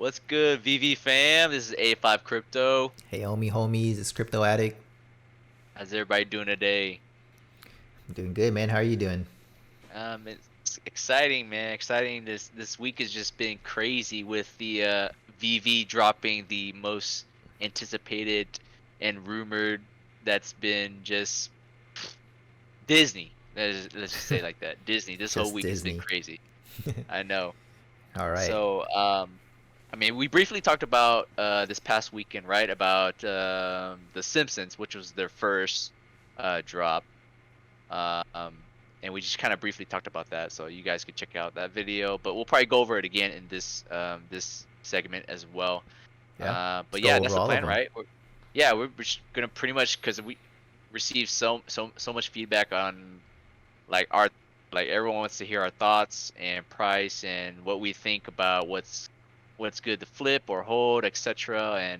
What's good, VEVE fam? This is A5 Crypto. Hey, homies, it's Crypto Addict. How's everybody doing today? I'm doing good, man. How are you doing? It's exciting, man. Exciting. This week has just been crazy with the VEVE dropping the most anticipated and rumored. That's been just Disney. Let's just say it like that. Disney. This whole Just week has been Disney. crazy. I know. All right. So, I mean, we briefly talked about this past weekend, right? About The Simpsons, which was their first drop, um, and we just kind of briefly talked about that. So you guys could check out that video, but we'll probably go over it again in this segment as well. Yeah. Let's But go yeah, over that's the all of plan, them. right? Yeah, we're just gonna pretty much because we received so much feedback on like our like everyone wants to hear our thoughts and price and what we think about what's good to flip or hold, etc.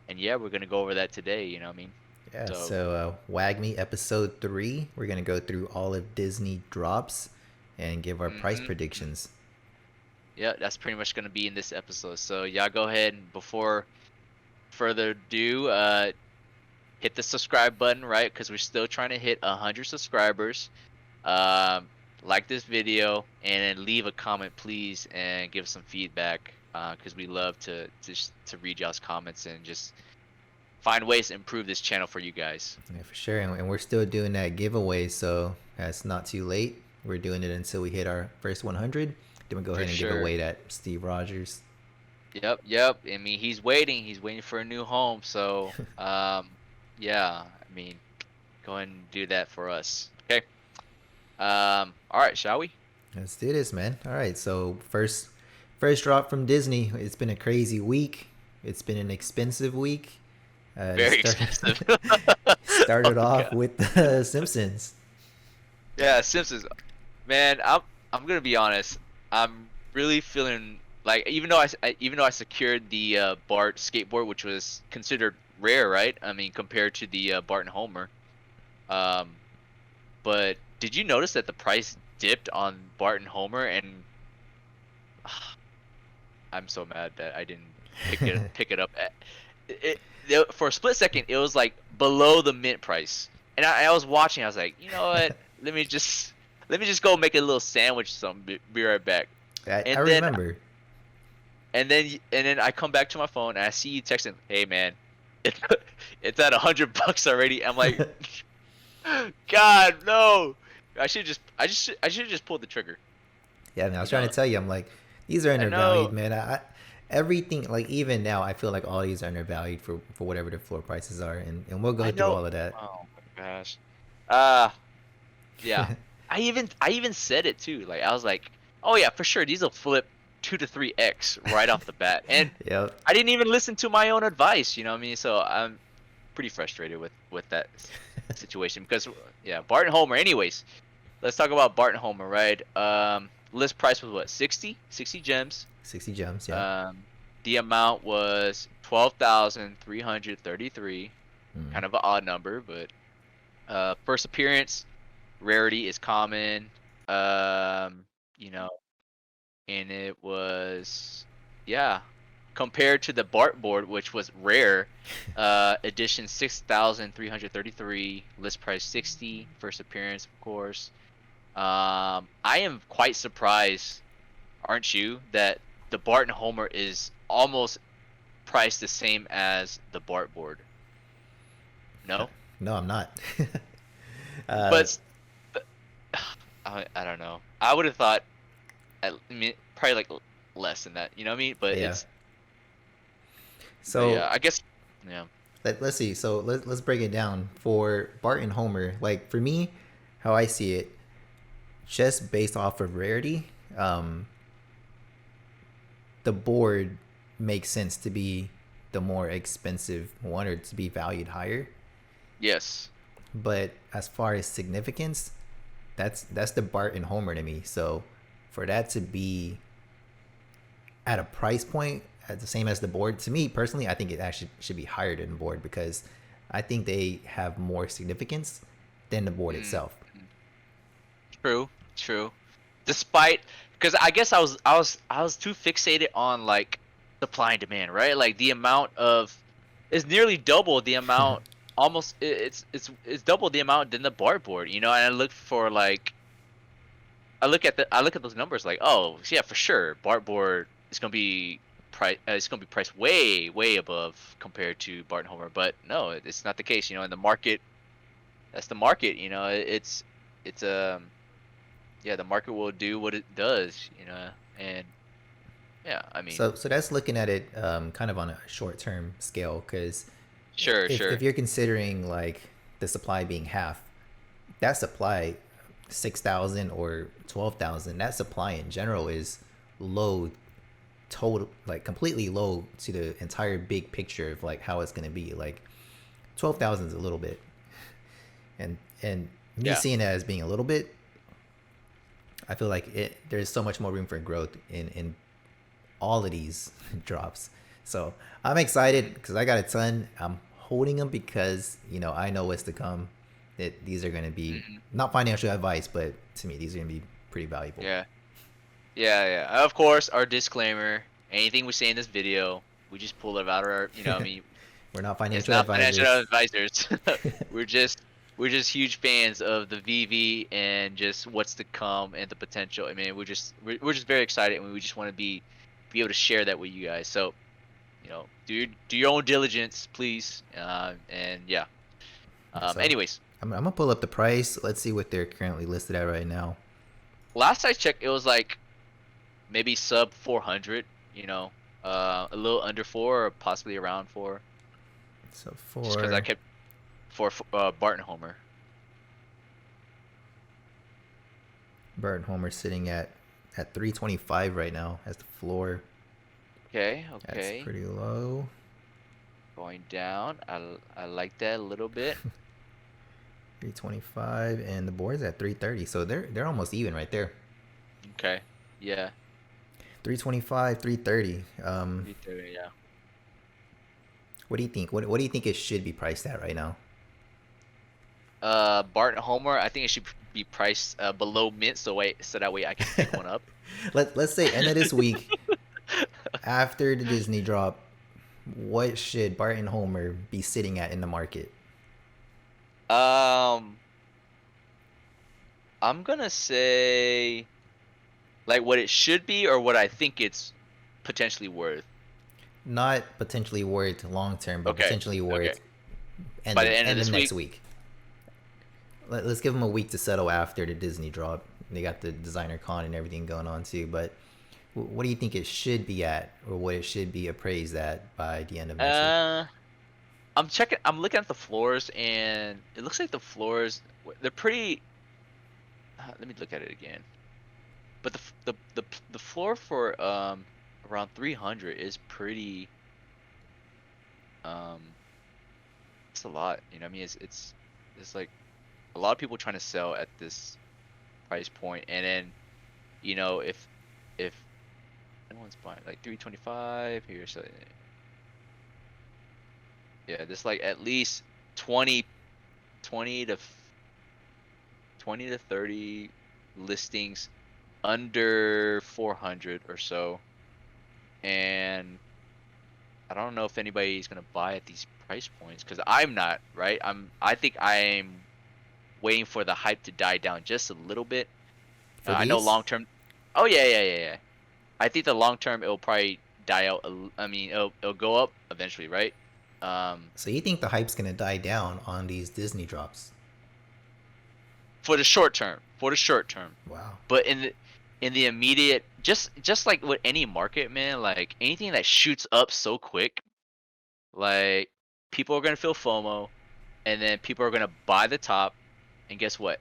And yeah, we're gonna go over that today. You know what I mean? Yeah. So So, WAGMI episode 3. We're gonna go through all of Disney drops and give our price hmm predictions. yeah, that's pretty much gonna be in this episode. So y'all go ahead and before further ado, hit the subscribe button, right? Because we're still trying to hit 100 subscribers. Um, like this video and then leave a comment, please, and give some feedback. Because we love to read y'all's comments and just find ways to improve this channel for you guys. Yeah, for sure. And we're still doing that giveaway, so that's not too late. We're doing it until we hit our first 100. Then we'll go For ahead and give sure. away that Steve Rogers. Yep. I mean, he's waiting. He's waiting for a new home. So, yeah. I mean, go ahead and do that for us. Okay. All right. Shall we? Let's do this, man. All right. So first drop from Disney. It's been a crazy week. It's been an expensive week. It Very expensive. started Oh off god. with the Simpsons. Yeah, Simpsons. Man, I'm gonna be honest. I'm really feeling like even though I secured the Bart skateboard, which was considered rare, right? I mean, compared to the Barton Homer. Um, but did you notice that the price dipped on Barton Homer, and I'm so mad that I didn't pick it up. For a split second, it was like below the mint price, and I was watching. I was like, you know what? Let me just go make a little sandwich. Or something. Be right back. I And then remember. and then I come back to my phone and I see you texting, "Hey man, it's it's at $100 already." I'm like, God no! I should just pulled the trigger. Yeah, man, I was You trying know? to tell you. I'm like, these are I undervalued, know. man. Everything, like even now, I feel like all these are undervalued for whatever the floor prices are, and we'll go I through know. all of that. Oh my gosh. Uh yeah. I even said it too. Like I was like, oh yeah, for sure these will flip 2 to 3x right off the bat. And Yep. I didn't even listen to my own advice, you know what I mean? So I'm pretty frustrated with that situation because yeah, Barton Homer. Anyways, let's talk about Barton Homer, right? List price was what, 60 gems. 60 gems. Yeah. Um, the amount was 12,333. Mm. Kind of an odd number, but first appearance, rarity is common. Um, you know, and it was, yeah, compared to the Bart board, which was rare, edition 6,333, list price 60, first appearance, of course. I am quite surprised, aren't you, that the Barton Homer is almost priced the same as the Bart board? No, No, I'm not. uh, but I don't know. I would have thought, I mean, probably like less than that. You know what I mean? But yeah. but So yeah, I guess, yeah. let's see. So let's break it down for Bart and Homer. Like for me, how I see it, just based off of rarity, um, the board makes sense to be the more expensive one or to be valued higher. Yes. But as far as significance, that's the Bart and Homer to me. So for that to be at a price point at the same as the board, to me personally, I think it actually should be higher than the board because I think they have more significance than the board Mm, itself. mm. True. Despite, because I guess I was too fixated on like supply and demand, right? Like the amount of is nearly double the amount, almost it's double the amount than the barboard, you know. And I look for like I look at those numbers like, oh yeah, for sure, barboard is gonna be it's gonna be priced way above compared to Barton Homer, but no, it's not the case, you know. In the market, that's the market, you know. It's yeah, the market will do what it does, you know. And yeah, I mean, So that's looking at it kind of on a short term scale, because sure, if sure. you're considering like the supply being half, that supply 6,000 or 12,000, that supply in general is low, total, like completely low to the entire big picture of like how it's going to be. Like 12,000 is a little bit, and me Yeah. seeing that as being a little bit, I feel like there's so much more room for growth in all of these drops. So I'm excited Mhm. because I got a ton. I'm holding them because I know what's to come. That these are going to be Mhm. not financial advice, but to me these are going to be pretty valuable. Yeah. Yeah, yeah. Of course, our disclaimer, anything we say in this video, we just pull it out of our, you know, I mean, We're not it's financial not financial advisors. advisors. We're just we're just huge fans of the VV and just what's to come and the potential. I mean, we're just very excited and we just want to be able to share that with you guys. So, you know, do your own diligence, please. And yeah. So Anyways, I'm gonna pull up the price. Let's see what they're currently listed at right now. last I checked, it was like maybe sub 400, you know, a little under 4 or possibly around 4, So just because I for kept for Barton Homer. Barton Homer sitting at 325 right now as the floor. Okay, That's okay, pretty low. going down. I like that a little bit. 325 and the board's at 330. So they're almost even right there. Okay, yeah, 325, 330. 330, yeah. What do you think? What do you think it should be priced at right now? Barton Homer, I think it should be priced below mint, so that way I can pick one up. Let's say end of this week after the Disney drop, what should Barton Homer be sitting at in the market? Um, I'm gonna say like what it should be or what I think it's potentially worth. Not potentially worth long term, but Okay, potentially okay. worth By the end of end of this next week. week. Let's give them a week to settle after the Disney drop. They got the designer con and everything going on too. But what do you think it should be at, or what it should be appraised at by the end of next week? Uh, I'm checking. I'm looking at the floors, and it looks like the floors they're pretty. Let me look at it again. But the floor for around 300 is pretty. Um, it's a lot. You know, what I mean, it's like a lot of people trying to sell at this price point, and then you know if anyone's buying like 325 here, so yeah, there's like at least 20 20 to 20 to 30 listings under 400 or so. And I don't know if anybody's going to buy at these price points cuz I'm not, right? I think I'm waiting for the hype to die down just a little bit. For I know these, long term. Oh yeah, yeah, yeah, yeah. I think the long term it'll probably die out I mean, it'll go up eventually, right? Um so you think the hype's gonna die down on these Disney drops? for the short term, for the short term. Wow. But in the immediate, just like with any market, man, like anything that shoots up so quick, like people are gonna feel FOMO, and then people are gonna buy the top, and guess what?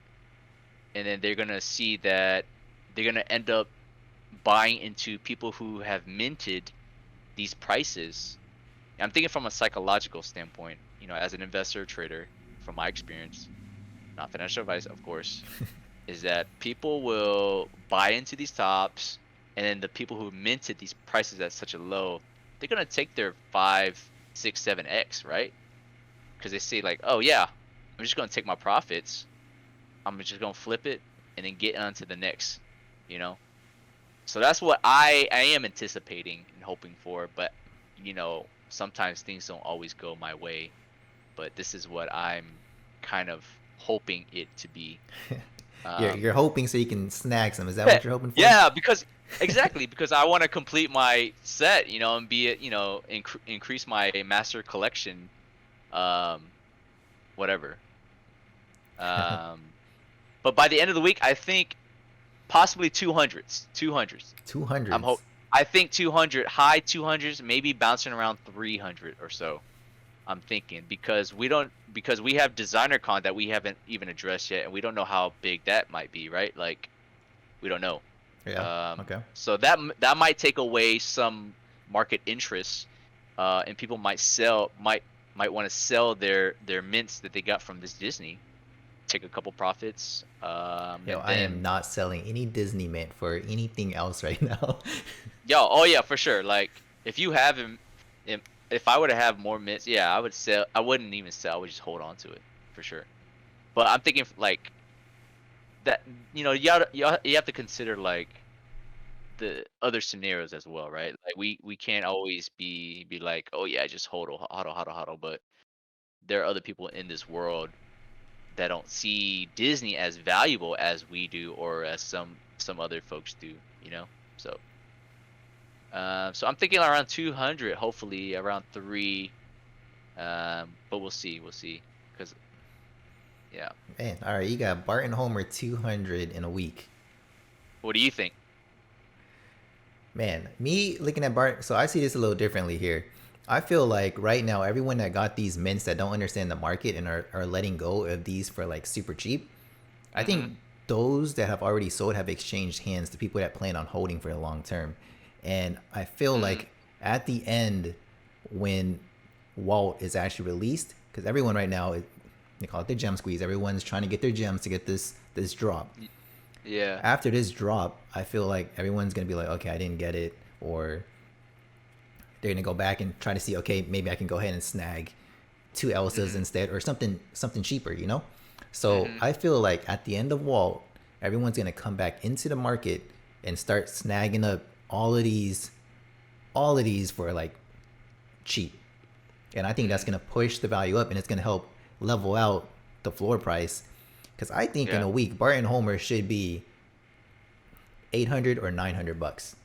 And then they're gonna see that they're gonna end up buying into people who have minted these prices. I'm thinking from a psychological standpoint, you know, as an investor trader, from my experience, not financial advice, of course, is that people will buy into these tops, and then the people who minted these prices at such a low, they're gonna take their 5, 6, 7x, right? Because they say like, oh yeah, I'm just gonna take my profits, I'm just gonna flip it, and then get onto the next, you know. So that's what I am anticipating and hoping for. But sometimes things don't always go my way. But this is what I'm kind of hoping it to be. You're hoping so you can snag some. Is that what you're hoping for? Yeah, because I want to complete my set, and be it, increase my master collection, um, whatever. Um, but by the end of the week, I think possibly 200s, 200s. 200s. I think 200, high 200s, maybe bouncing around 300 or so. I'm thinking because we have designer con that we haven't even addressed yet, and we don't know how big that might be, right? Like, we don't know. Yeah. Okay. So that might take away some market interest, and people might want to sell their mints that they got from this Disney, take a couple profits. Yo, I am not selling any Disney mint for anything else right now. Oh yeah, for sure. Like if you have him, if I were to have more mints, yeah, I would sell. I wouldn't even sell. I would just hold on to it for sure. But I'm thinking like that. You have to consider like the other scenarios as well, right? Like we can't always be like, oh yeah, just hodl. But there are other people in this world that don't see Disney as valuable as we do, or as some other folks do. So so I'm thinking around 200, hopefully around 3. But we'll see, because yeah. Man, all right, you got Barton Homer 200 in a week. What do you think? Man, me looking at Bart, so I see this a little differently here. I feel like right now, everyone that got these mints that don't understand the market and are letting go of these for like super cheap, I think those that have already sold have exchanged hands to people that plan on holding for the long term. And I feel like at the end, when Walt is actually released, because everyone right now, they call it the gem squeeze. Everyone's trying to get their gems to get this drop. Yeah. After this drop, I feel like everyone's gonna be like, okay, I didn't get it, or they're gonna go back and try to see, okay, maybe I can go ahead and snag 2 Elsas instead, or something cheaper, So I feel like at the end of Walt, everyone's gonna come back into the market and start snagging up all of these for like cheap, and I think that's gonna push the value up, and it's gonna help level out the floor price. Because I think in a week, Barton Homer should be 800 or $900.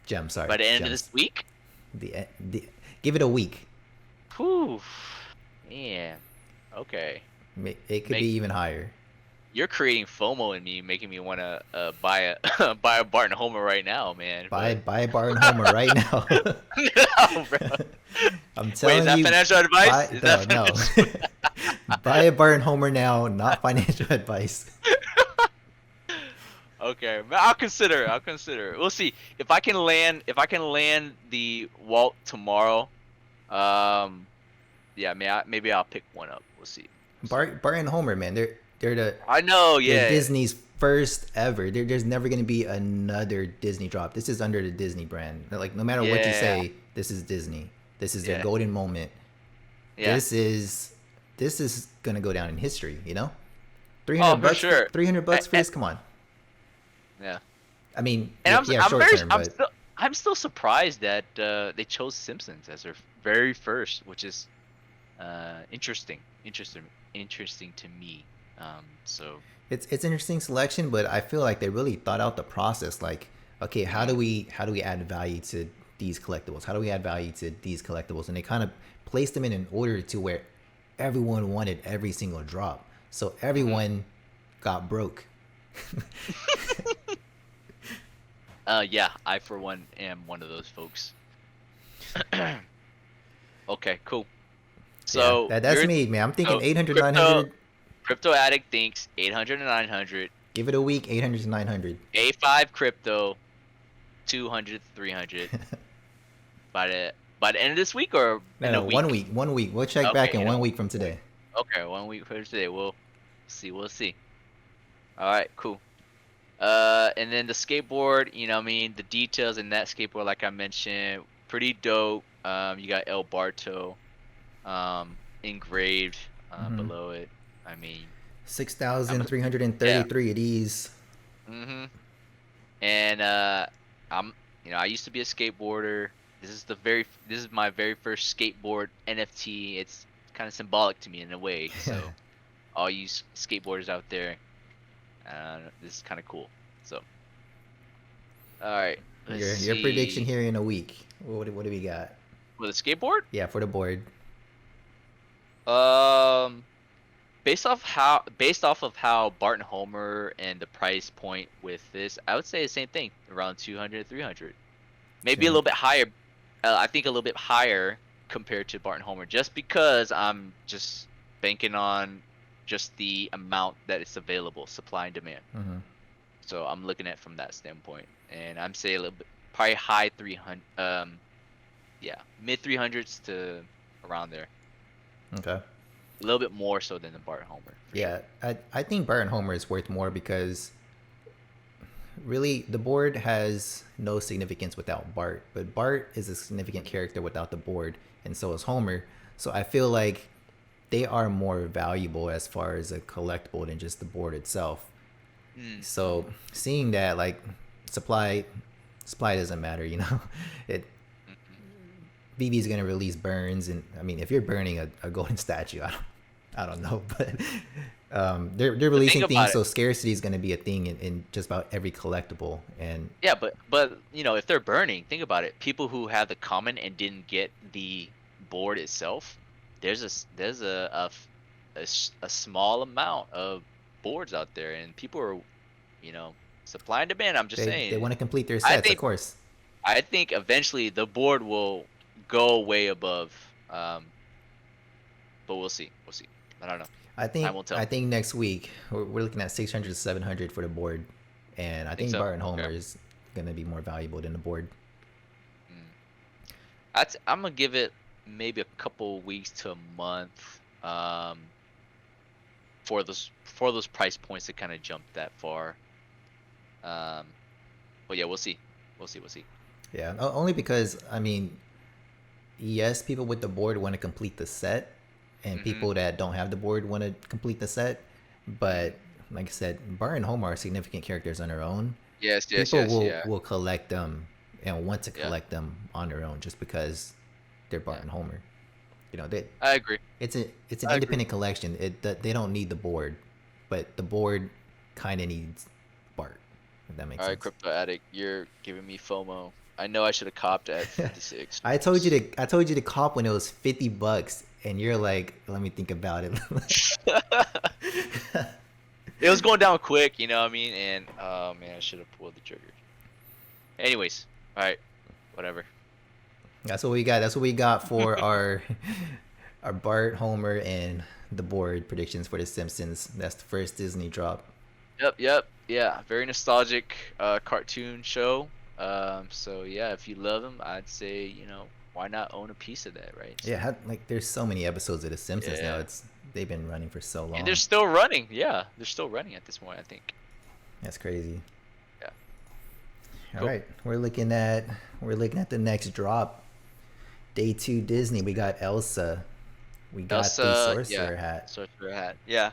Gems, sorry. By the end gems. of this week? Give it a week. Whew. Man. Okay. It could be even higher. You're creating FOMO in me, making me want to buy a buy a Barton Homer right now, man. Buy a Barton Homer right now. No, bro. I'm telling Wait, is that you. financial advice? No. Buy a Barton Homer now, not financial advice. Okay, I'll consider it. We'll see if I can land the Walt tomorrow. Yeah, maybe I'll pick one up. We'll see. Barton Homer, man, they're the I know, yeah. Disney's first ever. There's never gonna be another Disney drop. This is under the Disney brand. Like no matter what you say, this is Disney. This is their golden moment. Yeah. This is gonna go down in history. $300 for sure. $300 for this. Come on. Yeah. I mean, and I'm I'm still surprised that they chose Simpsons as their very first, which is interesting to me. So it's an interesting selection, but I feel like they really thought out the process. Like, okay, how do we add value to these collectibles? How do we add value to these collectibles? And they kind of placed them in an order to where everyone wanted every single drop, so everyone got broke. Yeah, I for one am one of those folks. Okay, cool. So that's me, man. I'm thinking 800, 900. Crypto Addict thinks 800 to 900. Give it a week, 800 to 900. A5 Crypto, 200 to 300. by the end of this week, or in a week? 1 week. 1 week. We'll check back in 1 week from today. Okay, 1 week from today. We'll see. All right, cool. And then the skateboard, the details in that skateboard, like I mentioned, pretty dope. You got El Barto, engraved below it. 6,333 of these. And I'm I used to be a skateboarder. This is my very first skateboard NFT. It's kind of symbolic to me in a way. So all you skateboarders out there, this is kind of cool. So all right, let's Your prediction see. here in a week. What do we got? With a skateboard, Yeah, for the board. um, based off of how Barton Homer and the price point with this, I would say the same thing, around 200, 300. Maybe a little 200. bit higher. I think a little bit higher compared to Barton Homer, just because I'm just banking on just the amount that is available, supply and demand. Mm-hmm. So I'm looking at it from that standpoint, and I'm saying a little bit, probably high 300, yeah, mid 300s to around there. Okay. A little bit more so than the Barton Homer, for Yeah, sure. I think Barton Homer is worth more because really the board has no significance without Bart, but Bart is a significant character without the board, and so is Homer. So I feel like they are more valuable as far as a collectible than just the board itself. Mm. So seeing that, like, supply supply doesn't matter, you know. It Mm-hmm. BB is gonna release burns, and I mean, if you're burning a golden statue, I don't know, but they're But think releasing things, about it. so scarcity is gonna be a thing in just about every collectible, and Yeah, but if they're burning, think about it. People who have the common and didn't get the board itself, there's a small amount of boards out there, and people are, supply and demand. I'm just they saying. want to complete their I sets, of think course. I think eventually the board will go way above. But we'll see. We'll see. I don't know. Time will I tell. think next week we're looking at 600 to 700 for the board, and I Think think so? Barton Okay. Homer is gonna be more valuable than the board. Mm. I'm gonna give it maybe a couple weeks to a month. For those price points to kind of jump that far. Um, but yeah, we'll see. We'll see. We'll see. Yeah, only because I mean, yes, people with the board want to complete the set, and Mm-hmm. people that don't have the board want to complete the set. Mm-hmm. But like I said, Bar and Homer are significant characters on their own. Yes. Yes. People Yes. Yeah. will collect them and want to Yeah. collect them on their own just because they're Bart Yeah. and Homer. You know, they I agree. it's an I agree. independent collection. They don't need the board, but the board kind of needs Bart. If that makes All right, sense. crypto addict, you're giving me FOMO. I know I should have copped at 56. I told you to cop when it was $50, and you're like, let me think about it. It was going down quick, you know what I mean? And oh man, I should have pulled the trigger. Anyways, all right, whatever. That's what we got. That's what we got for our Bart, Homer, and the board predictions for The Simpsons. That's the first Disney drop. Yep. Yeah, very nostalgic cartoon show. So yeah, if you love them, I'd say, why not own a piece of that, right? Yeah, So like there's so many episodes of The Simpsons now. yeah. It's they've been running for so And they're long. still running. Yeah, they're still running at this point, I think. That's crazy. Yeah. All Cool. right, we're looking at the next drop. Day 2 Disney. We got Elsa. We got the Elsa, yeah. sorcerer hat. Sorcerer hat. Yeah.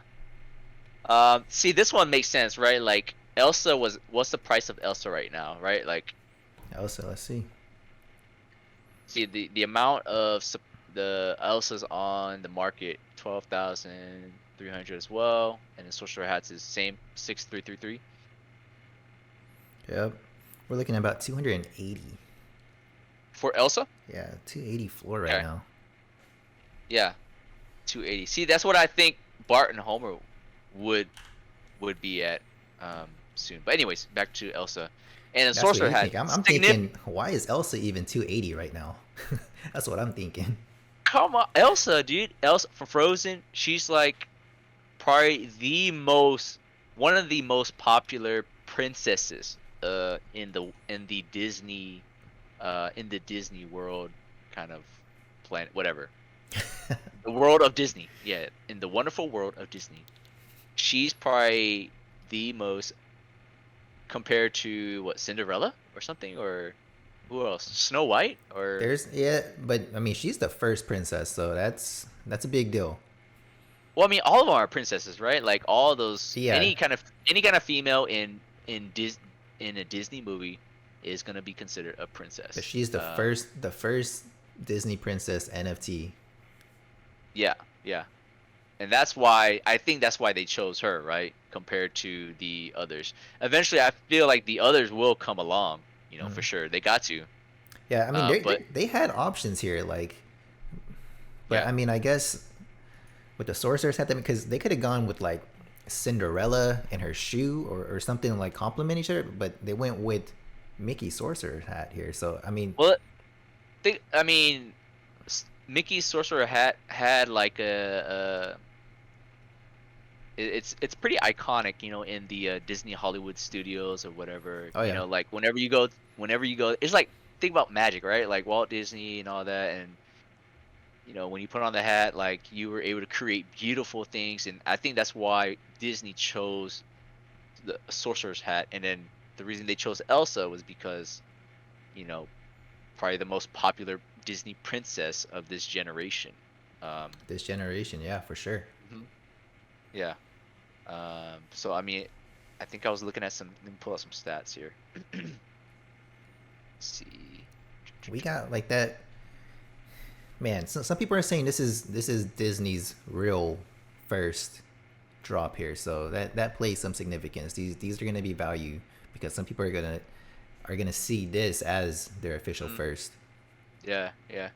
See, this one makes sense, right? Like what's the price of Elsa right now, right? Like, Elsa, let's see. see the amount of the Elsas on the market, 12,300 as well, and the Sorcerer hats is same 6,333 Yep. We're looking at about 280. for Elsa. Yeah, 280 floor right Okay. now. Yeah, 280. See, that's what I think Barton Homer would be at soon. But anyways, back to Elsa and the That's what Sorcerer you hat. think. I'm thinking, why is Elsa even 280 right now? That's what I'm thinking. Come on, Elsa, dude. Elsa from Frozen. She's like probably one of the most popular princesses in the Disney world kind of planet, whatever. The world of Disney. Yeah, in the wonderful world of Disney. She's probably the most, compared to what, Cinderella or something, or who else? Snow White or But I mean, she's the first princess, so that's a big deal. well, I mean, all of them are princesses, right? Like all those, Yeah, any kind of female in a Disney movie, is gonna be considered a But princess. she's the first Disney princess NFT. Yeah, yeah, and that's why I think that's why they chose her, right? Compared to the others. Eventually, I feel like the others will come along. For sure, they got to. Yeah, I mean But they had options here, like, but yeah, I mean I guess with the sorcerers had them because they could have gone with like Cinderella and her shoe or something like complement each other, but they went with Mickey sorcerer hat here. So I mean, well, I mean, Mickey's sorcerer hat had like it's pretty iconic, in the Disney Hollywood studios or whatever. oh yeah, Like whenever you go, it's like think about magic, right? Like Walt Disney and all that, and when you put on the hat, like you were able to create beautiful things, and I think that's why Disney chose the sorcerer's hat, and then the reason they chose Elsa was because you know probably the most popular Disney princess of this generation. Um, this generation, yeah, for sure. mhm, yeah. So I mean, I think I was looking at some. Let me pull out some stats here. Let's see. We got like that. Man, some people are saying this is Disney's real first drop here, so that plays some significance. These are gonna be value because some people are gonna see this as their official Mhm. first. Yeah, yeah.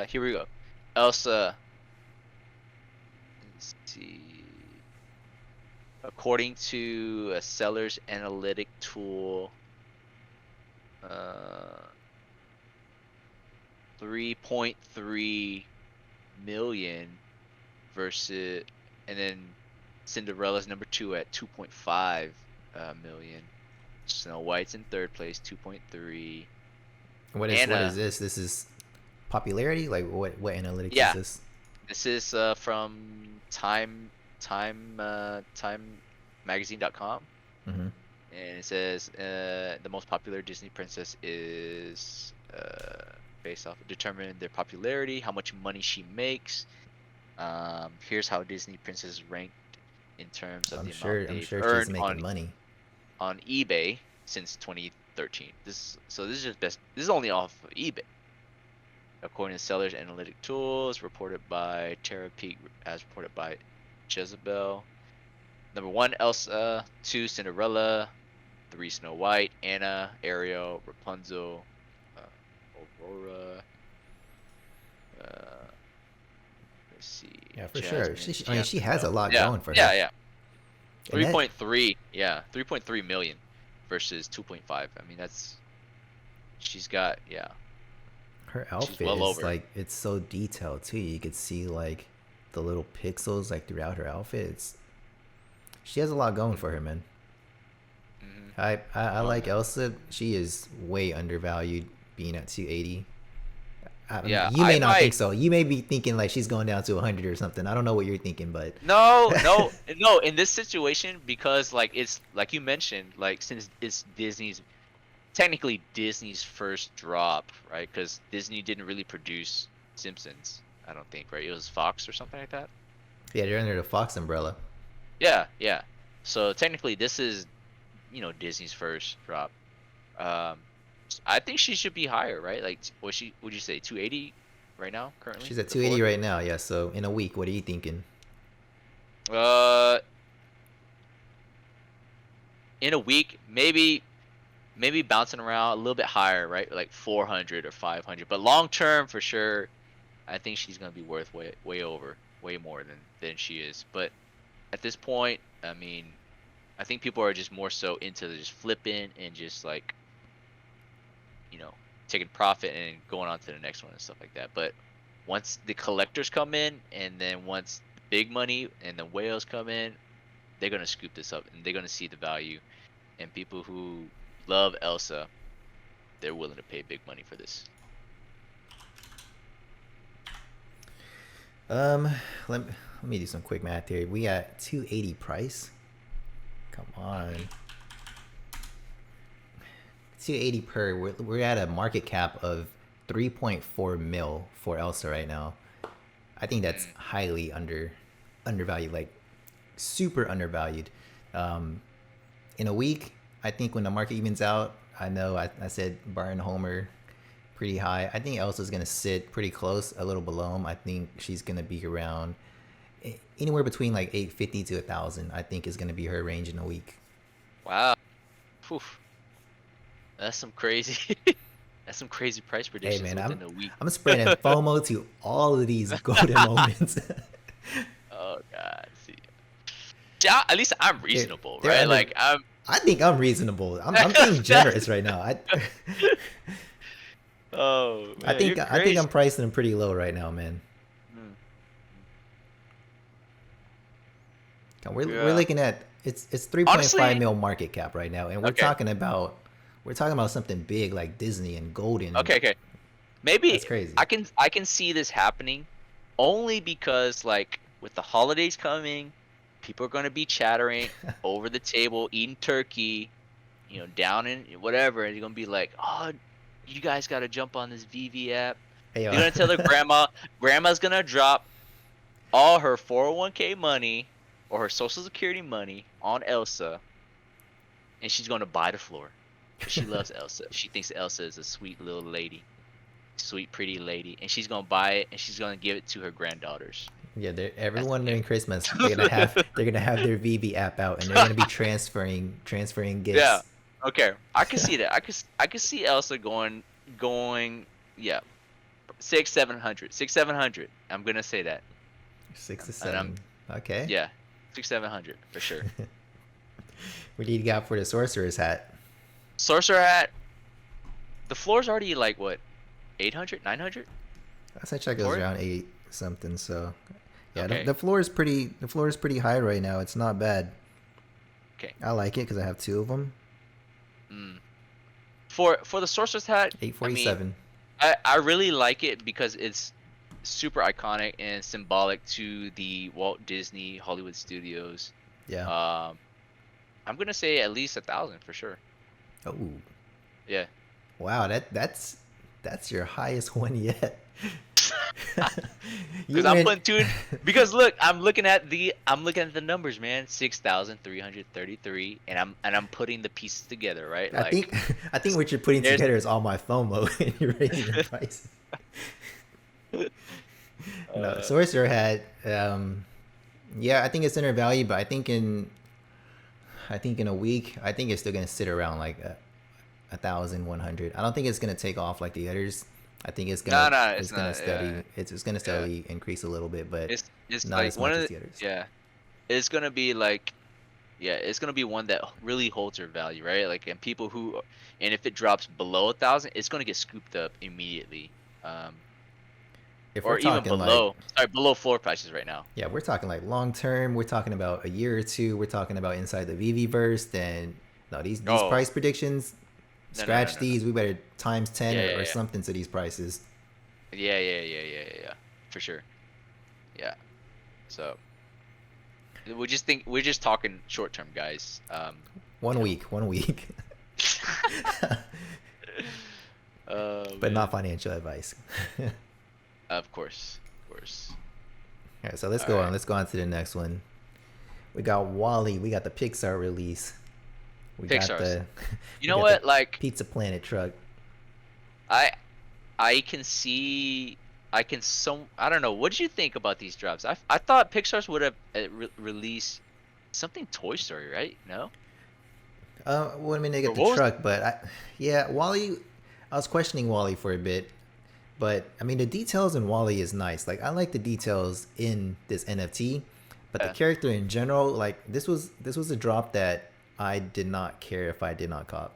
Here we go. Elsa. Let's see. According to a seller's analytic tool, uh, 3.3 million versus, and then Cinderella's number two at 2.5 million. Snow White's in third place, 2.3. What is Anna, this? This is popularity. Like what analytics is yeah, this? this is from timemagazine.com, Mm-hmm. and it says the most popular Disney princess is based off determine their popularity, how much money she makes. Here's how Disney princesses ranked in terms of I'm the amount sure. I'm they've sure she's earned making money. on eBay since 2013. This is just best. This is only off of eBay, according to sellers analytic tools reported by Tara Peak, as reported by Jezebel. Number one, Elsa. Two, Cinderella. Three, Snow White. Anna, Ariel, Rapunzel, Aurora. Uh, let's see, Yeah, for sure. Jasmine, She has a Jezebel. lot Yeah, going for yeah, her, yeah. and that 3.3, yeah, 3.3 million versus 2.5. I mean, she's got, yeah, her she's outfit well is over. like it's so detailed too. You could see like the little pixels like throughout her outfit. She has a lot going for her, man. Hmm. I Um, like Elsa. She is way undervalued, being at 280. I mean, yeah, you I may not think might. so. You may be thinking like she's going down to 100 or something. I don't know what you're thinking, but No, no, no. In this situation, because like it's like you mentioned, like since it's Disney's technically Disney's first drop, right? Because Disney didn't really produce Simpsons, I don't think, right? It was Fox or something like that. yeah, they're under the Fox umbrella. Yeah, yeah. So technically, this is Disney's first drop. Um, I think she should be higher, right? Like, would you say 280 right now, currently, She's at the 280 floor? right now. Yeah, so in a week, what are you thinking? Uh, in a week, maybe bouncing around a little bit higher, right? Like 400 or 500. But long term, for sure, I think she's gonna be worth way over, way more than she is. But at this point, I mean, I think people are just more so into just flipping and just like you know taking profit and going on to the next one and stuff like that. But once the collectors come in, and then once the big money and the whales come in, they're gonna scoop this up and they're gonna see the value. And people who love Elsa, they're willing to pay big money for this. Um, let me do some quick math here. We got 280 price. Come on, Hmm. 280 per. We're at a market cap of 3.4 mil for Elsa right now. I think that's Mm. highly undervalued, like super undervalued. In a week, I think when the market evens out, I know I said Barton Homer pretty high. I think Elsa's gonna sit pretty close, a little below him. I think she's gonna be around anywhere between like 850 to 1,000. I think is gonna be her range in a week. Wow. Whew. That's some crazy. That's some crazy price Hey predictions man, within a week. I'm spreading FOMO to all of these golden moments. Oh God. See. Yeah, at least I'm reasonable, they're right? under, Like I'm. I think I'm reasonable. I'm being generous right now. Oh man, you're I think I'm crazy. pricing them pretty low right now, man. Mm, We're yeah. looking at it's 3.5 Honestly, mil market cap right now, and okay, we're talking about something big like Disney and Golden. okay. Maybe That's crazy. I can see this happening, only because like with the holidays coming, people are gonna be chattering over the table, eating turkey, down in whatever, and you're gonna be like, oh, you guys gotta jump on this VV app. Hey, They're gonna tell their grandma's gonna drop all her 401k money or her social security money on Elsa, and she's gonna buy the floor. She loves Elsa. She thinks Elsa is a sweet little lady, sweet pretty lady, and she's gonna buy it and she's gonna give it to her granddaughters. yeah, That's the everyone game. during Christmas they're gonna have their VV app out, and they're gonna be transferring Yeah. gifts. Okay. I can see that. I can see Elsa going. Yeah. 600, 700. I'm gonna say that. 6 to And I'm 7. Okay. yeah, 600, 700 for sure. What do you got for the sorcerer's hat? Sorcerer hat. The floor's already like what, 800, 900 I said check goes for it. around 8 something. So yeah, Okay. the floor is pretty high right now. It's not bad. Okay. I like it because I have two of them. Mm. For the sorcerer's hat, I mean, 847. I really like it because it's super iconic and symbolic to the Walt Disney Hollywood Studios. Yeah. Um, I'm gonna say at least 1,000 for sure. Oh, Yeah. wow. That's your highest one yet. You Because I'm went. putting two in, because look, I'm looking at the numbers, man. 6,333, and I'm putting the pieces together, right? I Like think I think what you're putting there's together is all my FOMO, and you're raising the prices. No, uh Sorcerer had. Yeah, I think it's undervalued, but I think in a week, I think it's still gonna sit around like 1,100. I don't think it's gonna take off like the others. I think no, no, it's it's gonna not. Yeah, it's gonna yeah. steadily increase a little bit, but It's not like as one much of as the, the others. yeah. It's gonna be like, yeah, it's gonna be one that really holds their value, right? Like, and if it drops below 1,000, it's gonna get scooped up immediately. Um, If we're or even talking like below floor prices right now. Yeah, we're talking like long term. We're talking about a year or two. We're talking about inside the VV verse. Then no, these Oh, price predictions, no, no, no, scratch no, no. these. We better times 10 Yeah, or yeah, something to these prices. yeah, yeah, yeah, yeah, yeah, yeah, for sure. Yeah. So we're just talking short term, guys. One You know. week, 1 week, Oh but not man. financial advice. All Of course, of course. right, so let's All go on. right. Let's go on to the next one. We got Wally. We got the Pixar release. We got Pixar's. the You we know got the what? Like Pizza Planet truck. I I can see I can some I don't know. What did you think about these drops? I thought Pixar's would have released something Toy Story, right? No? Well, I mean, they Or get the what was truck, but yeah, Wally. I was questioning Wally for a bit, but I mean, the details in Wally is nice. Like, I like the details in this NFT, but the yeah. character in general, like, this was a drop that I did not care if I did not cop.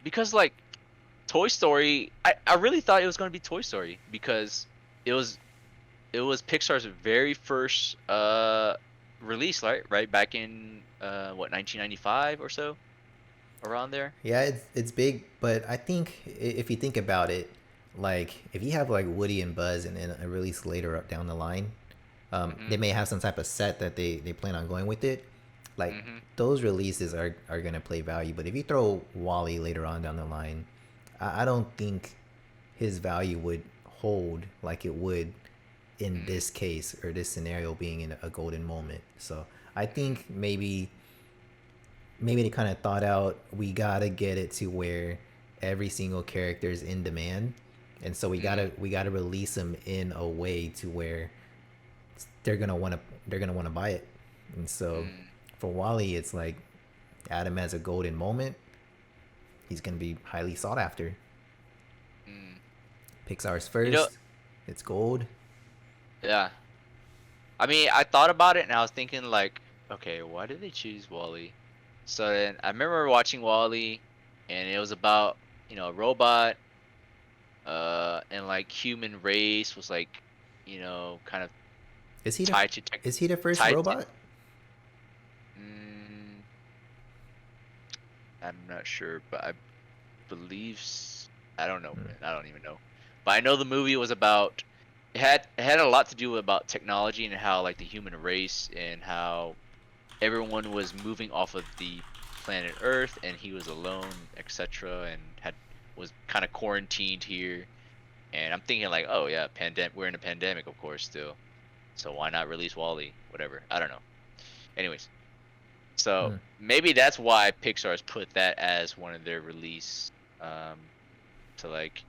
Because like Toy Story, I really thought it was going to be Toy Story because it was it was Pixar's very first release, right back in what, 1995 or so, around there. Yeah, it's big, but I think if you think about it, like if you have like Woody and Buzz and then a release later up down the line, they Mhm. may have some type of set that they plan on going with it. Like Mhm. those releases are gonna play value, but if you throw Wally later on down the line, I don't think his value would hold like it would in Mhm. this case or this scenario being in a golden moment. So I think maybe they kind of thought out, we gotta get it to where every single character is in demand, and so we gotta release them in a way to where they're gonna want to buy it. And so Mm, for Wally, it's like Adam has a golden moment. He's gonna be highly sought after. mm. Pixar's You know, first. It's gold. yeah. I mean, I thought about it and I was thinking like, okay, why did they choose Wally? So then I remember watching Wally, and it was about a robot, and like human race was like, kind of Is he the tied to tech, is he the first tied to. robot? Mm, I'm not sure, but I believe I don't know, man. I don't even know. But I know the movie was about it had a lot to do about technology and how like the human race and how everyone was moving off of the planet Earth and he was alone, etc. and had was kind of quarantined here. And I'm thinking like, oh yeah, pandemic. We're in a pandemic, of course, still. So why not release Wally? Whatever. I don't know. Anyways, so Hmm. maybe that's why Pixar's put that as one of their release, to like,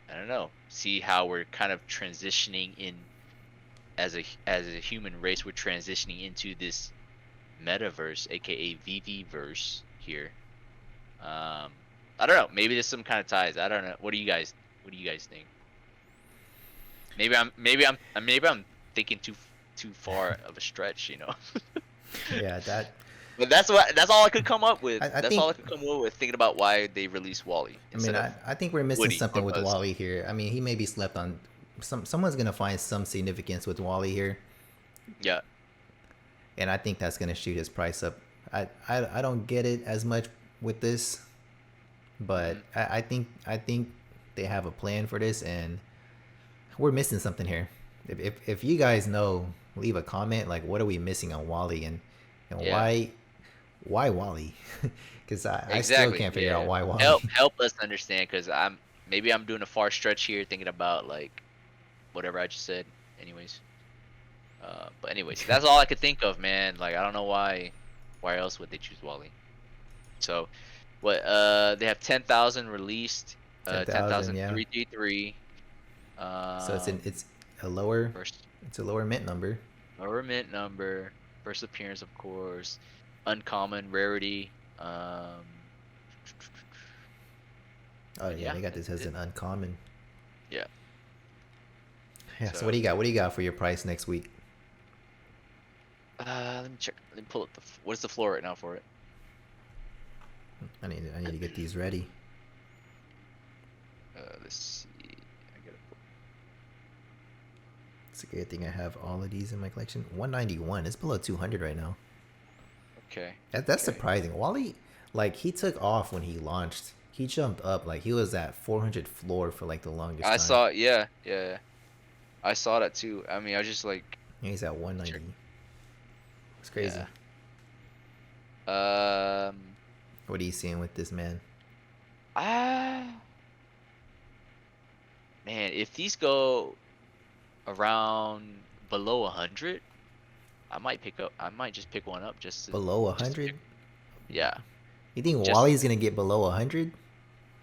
I don't know, see how we're kind of transitioning in as a human race. We're transitioning into this metaverse, aka VV verse here. Um, I don't know. Maybe there's some kind of ties. I don't know. What do you guys think? Maybe I'm thinking too far of a stretch. Yeah, that. But that's all I could come up with. I That's all think. I could come up with thinking about why they released Wally I mean, instead of I think we're missing Woody or something with Buzz. Wally here. I mean, he may be slept on. Someone's gonna find some significance with Wally here, Yeah. and I think that's gonna shoot his price up. I don't get it as much with this, but Hmm. I think they have a plan for this, and we're missing something here. If you guys know, leave a comment like what are we missing on Wally, and Yeah. why Wally? Because I still Exactly. can't figure out Yeah. why Wally. Help us understand, because maybe I'm doing a far stretch here thinking about like whatever I just said. Anyways. But anyways, that's all I could think of, man. Like I don't know why else would they choose Wally? So what they have 10,000 released, 10,000, yeah. 10,333. So Um it's a lower first it's a lower mint number. government number, first appearance of course, uncommon rarity. Oh And yeah, yeah, they got that's this as it. an uncommon. Yeah. Yeah. So what So do you got? What do you got for your price next week? let me check. Let me pull up what's the floor right now for it? I need to get these ready. Let's see. I gotta It's a good thing I have all of these in my collection. 191. It's below 200 right now. Okay. That's Okay. surprising. Wally, like he took off when he launched. He jumped up like he was at 400 floor for like the longest I time. saw, yeah, yeah. I saw that too. I mean, I was just like, And he's at let me check. 190. It's crazy. Yeah. Um. What are you seeing with this man? Ah. Man, if these go around below 100, I might pick up. I might just pick one up Below just to 100? pick. Yeah. You think Just Wally's gonna get below 100?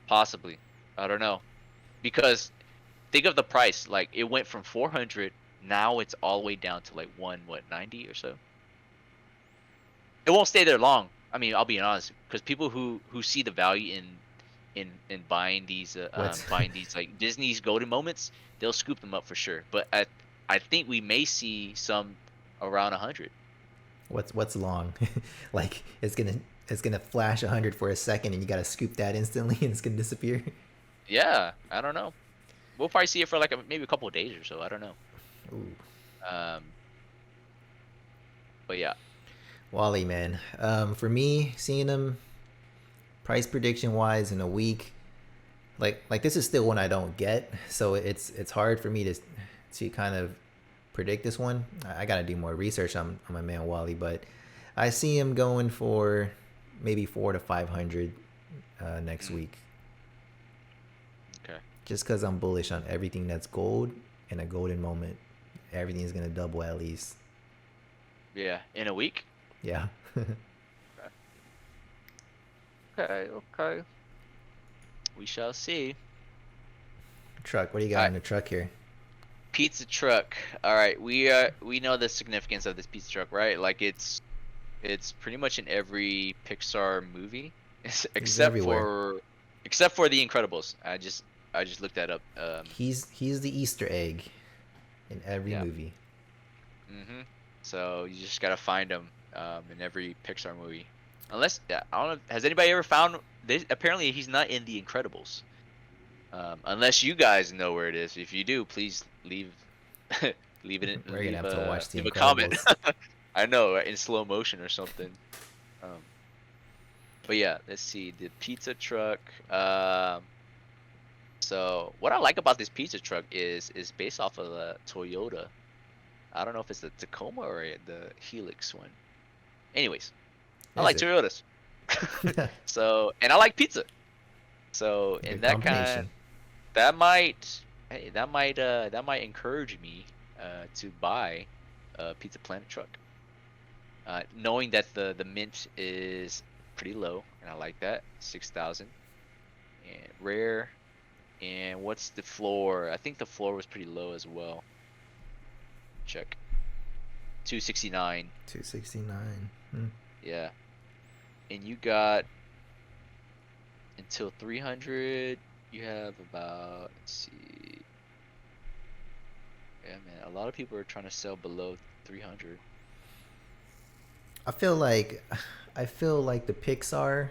possibly. I don't know, because think of the price. Like it went from 400. Now it's all the way down to like 90 or so. It won't stay there long. I mean, I'll be honest, because people who see the value in What's buying these like Disney's golden moments, they'll scoop them up for sure. But I think we may see some around 100. what's long? Like it's gonna flash 100 for a second, and you gotta scoop that instantly, and it's gonna disappear. Yeah, I don't know. We'll probably see it for like maybe a couple of days or so. I don't know. Ooh, Um, but yeah. Wally, man. For me, seeing him price prediction wise in a week, like this is still one I don't get, so it's hard for me to kind of predict this one. I gotta do more research on my man Wally, but I see him going for maybe 400 to 500 next Mm, week, okay. just because I'm bullish on everything that's gold in a golden moment. Everything's gonna double at least. Yeah, in a week. Yeah. Okay. Okay, okay. We shall see. Truck. What do you All got right, on the truck here? pizza truck. All right, we know the significance of this pizza truck, right? Like it's pretty much in every Pixar movie, He's except everywhere. for The Incredibles. I just looked that up. He's the Easter egg in every Yeah. movie. Mhm. So you just gotta find him in every Pixar movie. Unless, yeah, I don't know. Has anybody ever found this? Apparently, he's not in The Incredibles. Unless you guys know where it is. If you do, please leave leave it We're gonna have to watch The leave a comment. Incredibles. I know, right? In slow motion or something. Um, but yeah, let's see the pizza truck. So what I like about this pizza truck is based off of the Toyota. I don't know if it's the Tacoma or the Helix one. Anyways, I Is like it? Toyotas. So, and I like pizza. So, in Good that kind, combination. that might, hey, that might encourage me to buy a Pizza Planet truck. Knowing that the mint is pretty low, and I like that, 6,000 and rare. And what's the floor? I think the floor was pretty low as well. Check. 269. 269. Yeah. And you got until 300. You have about, let's see. Yeah, man. A lot of people are trying to sell below 300. I feel like the Pixar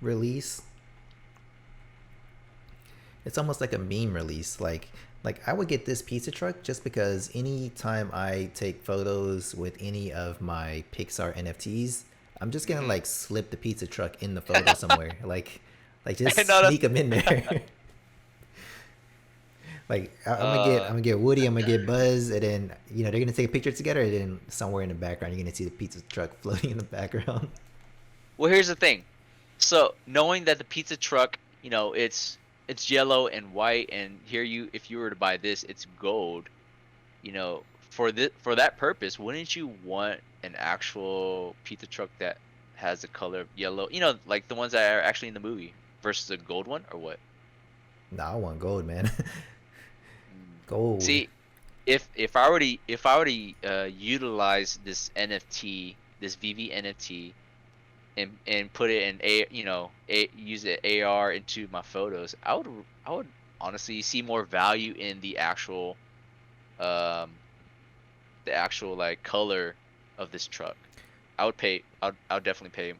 release, it's almost like a meme release. Like I would get this pizza truck just because anytime I take photos with any of my Pixar NFTs, I'm just gonna Hmm. like slip the pizza truck in the photo somewhere. Like just No, that's sneak them in there. Like I'm uh gonna get Woody, I'm gonna get Buzz, and then they're gonna take a picture together, and then somewhere in the background you're gonna see the pizza truck floating in the background. well, here's the thing. So, knowing that the pizza truck, it's yellow and white, and here you if you were to buy this, it's gold, for that purpose, wouldn't you want an actual pizza truck that has the color of yellow, like the ones that are actually in the movie versus a gold one or what? Nah, I want gold, man. Mm. Gold. See, if I were to utilize this NFT, this VV NFT, and put it in use it AR into my photos, I would honestly see more value in um the actual like color of this truck. I would definitely pay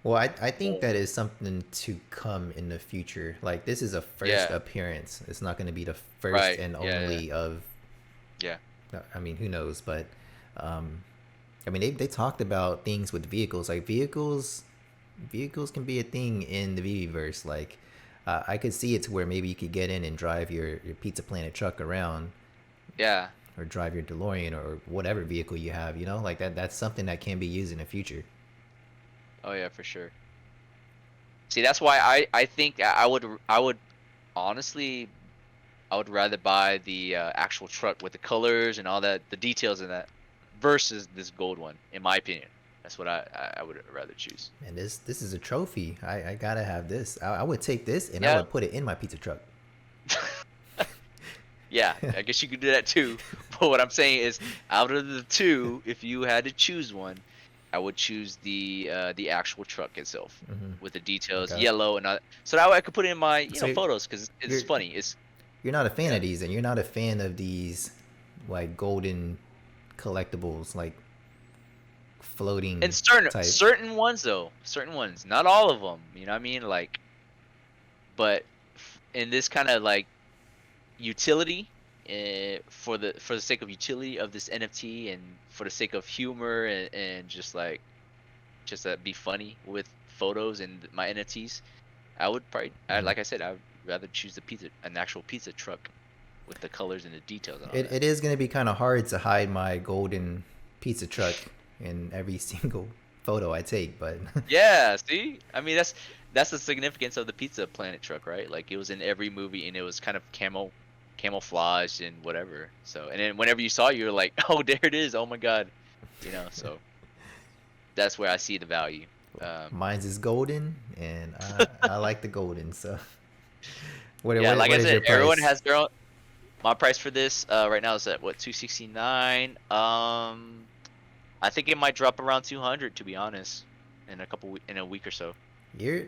Well, I think more. that is something to come in the future. Like this is a first Yeah, appearance. It's not going to be the first right. and Yeah, yeah, only of. yeah. I mean, who knows? But um, I mean, they talked about things with vehicles. Like vehicles can be a thing in the VV-verse. Like I could see it to where maybe you could get in and drive your Pizza Planet truck around, Yeah. or drive your DeLorean or whatever vehicle you have. Like that's something that can be used in the future. Oh yeah, for sure. See, that's why I think I would honestly I would rather buy the actual truck with the colors and all that, the details in that, versus this gold one. In my opinion, that's what I would rather choose. And this is a trophy. I gotta have this. I would take this and I Yeah, would put it in my pizza truck. yeah. I guess you could do that too. But what I'm saying is, out of the two, if you had to choose one, I would choose the actual truck itself with the details, Okay. yellow and all, so that way I could put it in my So photos because it's you're funny. It's you're not a fan yeah. of these, and you're not a fan of these like golden collectibles, like And floating certain type. certain ones though, certain ones, not all of them. You know what I mean? Like, but in this kind of like utility, for the sake of utility of this NFT and for the sake of humor and just be funny with photos and my NFTs, I would probably, Mhm. like I said, I would rather choose an actual pizza truck with the colors and the details and all It that. it is gonna be kind of hard to hide my golden pizza truck in every single photo I take, but Yeah, see? I mean, that's the significance of the Pizza Planet truck, right? Like it was in every movie and it was kind of camouflaged and whatever. So, and then whenever you saw it, you were like, "Oh, there it is. Oh my God." So that's where I see the value. Mine's is golden, and I like the golden. So, Yeah, like I what is said, your everyone price? has their own. My price for this right now is at what, 269. I think it might drop around 200 to be honest, in in a week or so. You're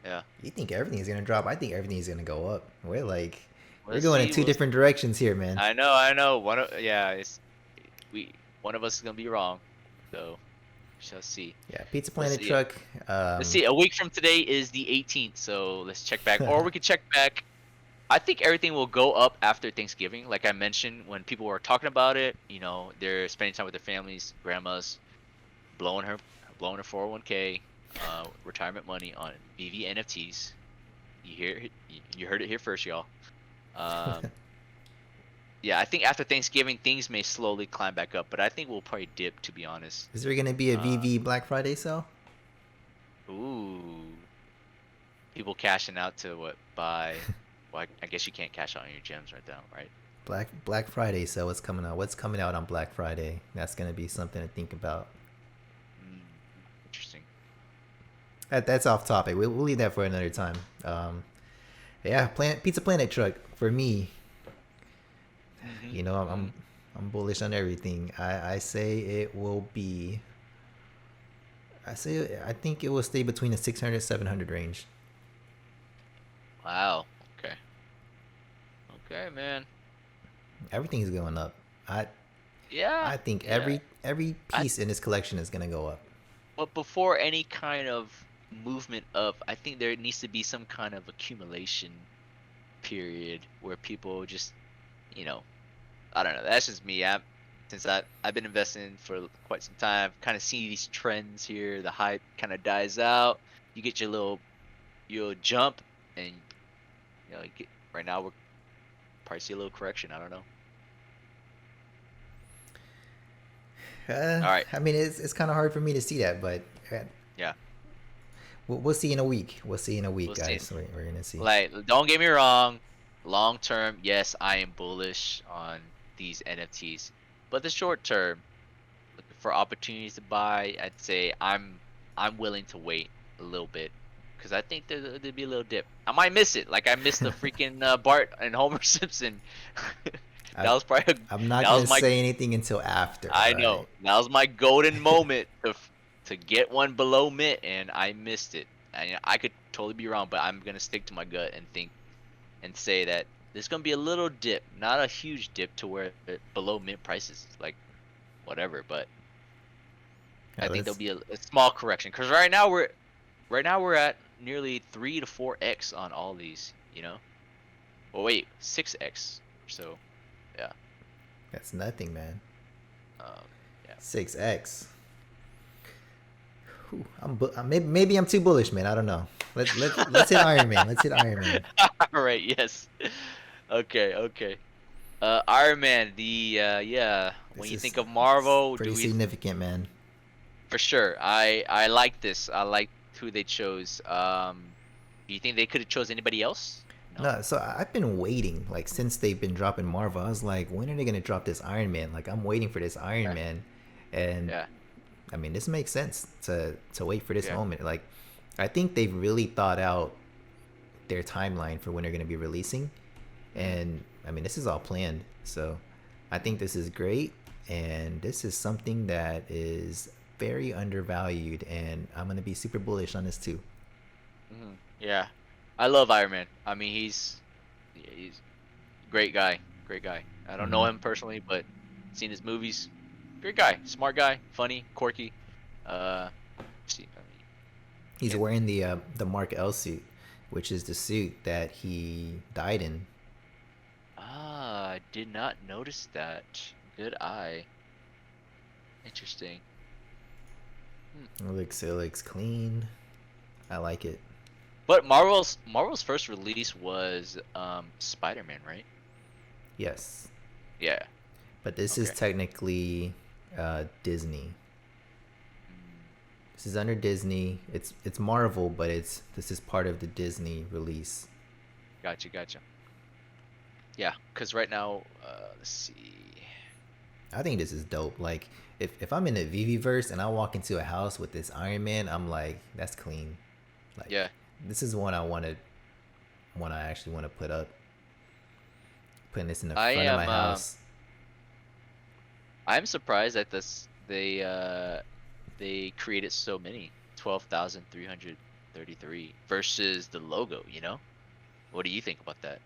Yeah. you think everything's gonna drop? I think everything's gonna go up. We're We'll going in see. two different directions here, man. I know. Yeah, one of us is gonna be wrong. So we shall see. Yeah, Pizza Let's Planet see. truck. Let's see. A week from today is the 18th, so let's check back, or we could check back. I think everything will go up after Thanksgiving. Like I mentioned, when people were talking about it, they're spending time with their families, grandmas, blowing her, blowing her 401k, retirement money on VV NFTs. You heard it here first, y'all. Um, yeah, I think after Thanksgiving things may slowly climb back up, but I think we'll probably dip, to be honest. Is there gonna be a VV Black Friday sale? Ooh, people cashing out to what buy? Well, I guess you can't cash out on your gems right now, right? Black Friday sale. What's coming out? What's coming out on Black Friday? That's gonna be something to think about. Mm, interesting. That's off topic. We'll leave that for another time. Yeah, Pizza Planet truck for me. Hmm. You know, I'm bullish on everything. I say it will be. I think it will stay between the 600 700 range. Wow. Okay. Okay, man. Everything is going up. I Yeah. I think Yeah. every I piece in this collection is gonna go up. But before any kind of movement up, I think there needs to be some kind of accumulation period where people just, you know, I don't know. That's just me. Since I've been investing for quite some time, kind of see these trends here. The hype kind of dies out. You get your jump, and right now we're probably see a little correction. I don't know. All right. I mean, it's kind of hard for me to see that, but Yeah, we'll see in a week. We'll see in a week, we'll see. guys. We're gonna see. Like, don't get me wrong. Long term, yes, I am bullish on these NFTs. But the short term, looking for opportunities to buy, I'd say I'm willing to wait a little bit because I think there'd be a little dip. I might miss it, like I missed the freaking Bart and Homer Simpson. I, That was probably I'm not that was gonna my say anything until after. All I right. know that was my golden moment to get one below mint, and I missed it. And I could totally be wrong, but I'm gonna stick to my gut and think and say that there's gonna be a little dip, not a huge dip to where below mint prices, like whatever, but I think there'll Let's be a small correction because right now we're at nearly 3 to 4x on all these. Well, wait, 6x. So yeah, That's nothing, man. um, yeah. 6x. Maybe I'm too bullish, man. I don't know. Let's hit Iron Man. Let's hit Iron Man. All right, yes. Okay, okay. Iron Man, yeah. When This you is think of Marvel, pretty significant, man. for sure. I like this. I like who they chose. Do you think they could have chose anybody else? No. No, so I've been waiting, like since they've been dropping Marvel. I was like, when are they gonna drop this Iron Man? Like I'm waiting for this Iron Yeah, Man, and yeah, I mean this makes sense to wait for this yeah. moment. Like I think they've really thought out their timeline for when they're gonna be releasing, Mhm, and I mean this is all planned. So I think this is great, and this is something that is very undervalued, and I'm gonna be super bullish on this too. yeah. I love Iron Man. I mean, he's a great guy. Great guy. I don't know Hmm. him personally, but seen his movies. Great guy. Smart guy. Funny. Quirky. Uh, see, I mean, He's can't. wearing the Mark L suit, which is the suit that he died in. I did not notice that. Good eye. Interesting. Hmm. It looks clean. I like it. But Marvel's first release was Spider-Man, right? Yes, Yeah. but this is Okay. technically Disney. Mm, This is under Disney. It's Marvel, but this is part of the Disney release. gotcha, gotcha. Yeah, because right now, let's see. I think this is dope. Like, if I'm in the VV verse and I walk into a house with this Iron Man, I'm like, that's clean. Like, Yeah, this is one I actually want to put up. Putting this in the I front of my am. house. I'm surprised that they created so many 12,333 versus the logo. You know, what do you think about that?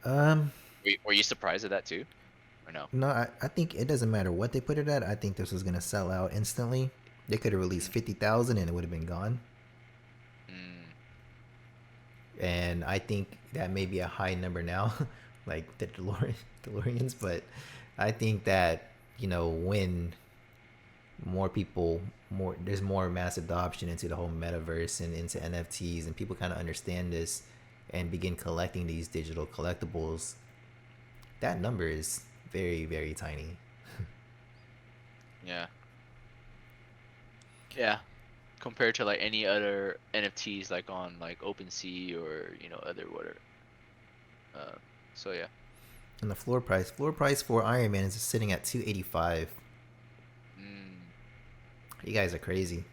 Um, Were you surprised at that too, or no? no, I think it doesn't matter what they put it at. I think this was gonna sell out instantly. They could have released Mm, 50,000 and it would have been gone. mm, And I think that may be a high number now, like the DeLoreans. But I think that when more people, more there's more mass adoption into the whole metaverse and into NFTs, and people kind of understand this and begin collecting these digital collectibles, that number is very, very tiny. yeah, yeah. Compared to like any other NFTs like on like OpenSea or other whatever. Uh, so yeah. And the floor price for Iron Man is sitting at 285. Mm. You guys are crazy.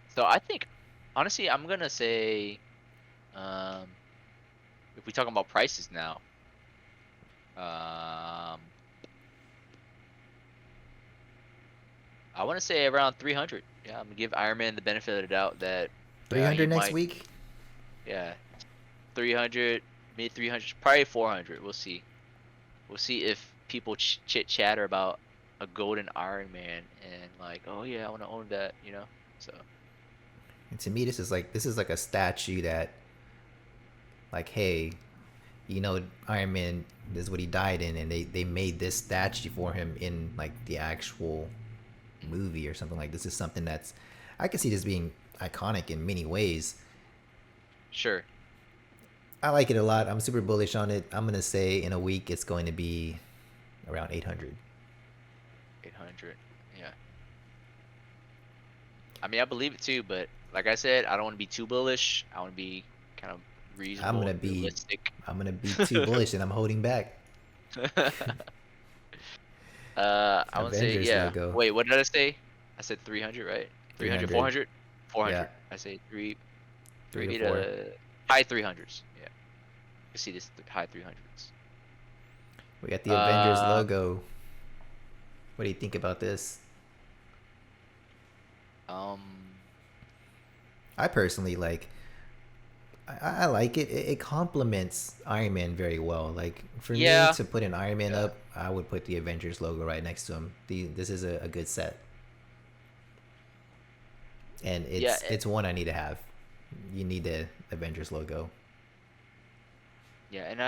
So I think honestly, I'm gonna say, um, if we talk about prices now, um, I want to say around 300. Yeah, I'm gonna give Iron Man the benefit of the doubt that he 300 next might. week. Yeah, 300, mid 300s, probably 400. We'll see. We'll see if people chit chatter about a golden Iron Man and like, oh yeah, I want to own that. So And to me, this is like a statue that, like, hey, Iron Man, this is what he died in, and they made this statue for him in like the actual movie or something. Like, this is something that's, I can see this being iconic in many ways. sure, I like it a lot. I'm super bullish on it. I'm gonna say in a week it's going to be around 800. 800. Yeah. I mean, I believe it too, but like I said, I don't want to be too bullish. I want to be kind of I'm reasonable gonna and be realistic. I'm gonna be too bullish, and I'm holding back. I want to say, Avengers yeah. logo. Wait, what did I say? I said 300, right? 300, 300. 400, Yeah, 400. I say three to three four. to high 300s. Yeah, you see this high 300s. We got the Avengers Uh, logo. What do you think about this? um, I personally like. I like it. It complements Iron Man very well. Like, for me yeah, to put an Iron Man yeah, up, I would put the Avengers logo right next to him. This is a good set, and yeah, it's one I need to have. You need the Avengers logo. yeah, and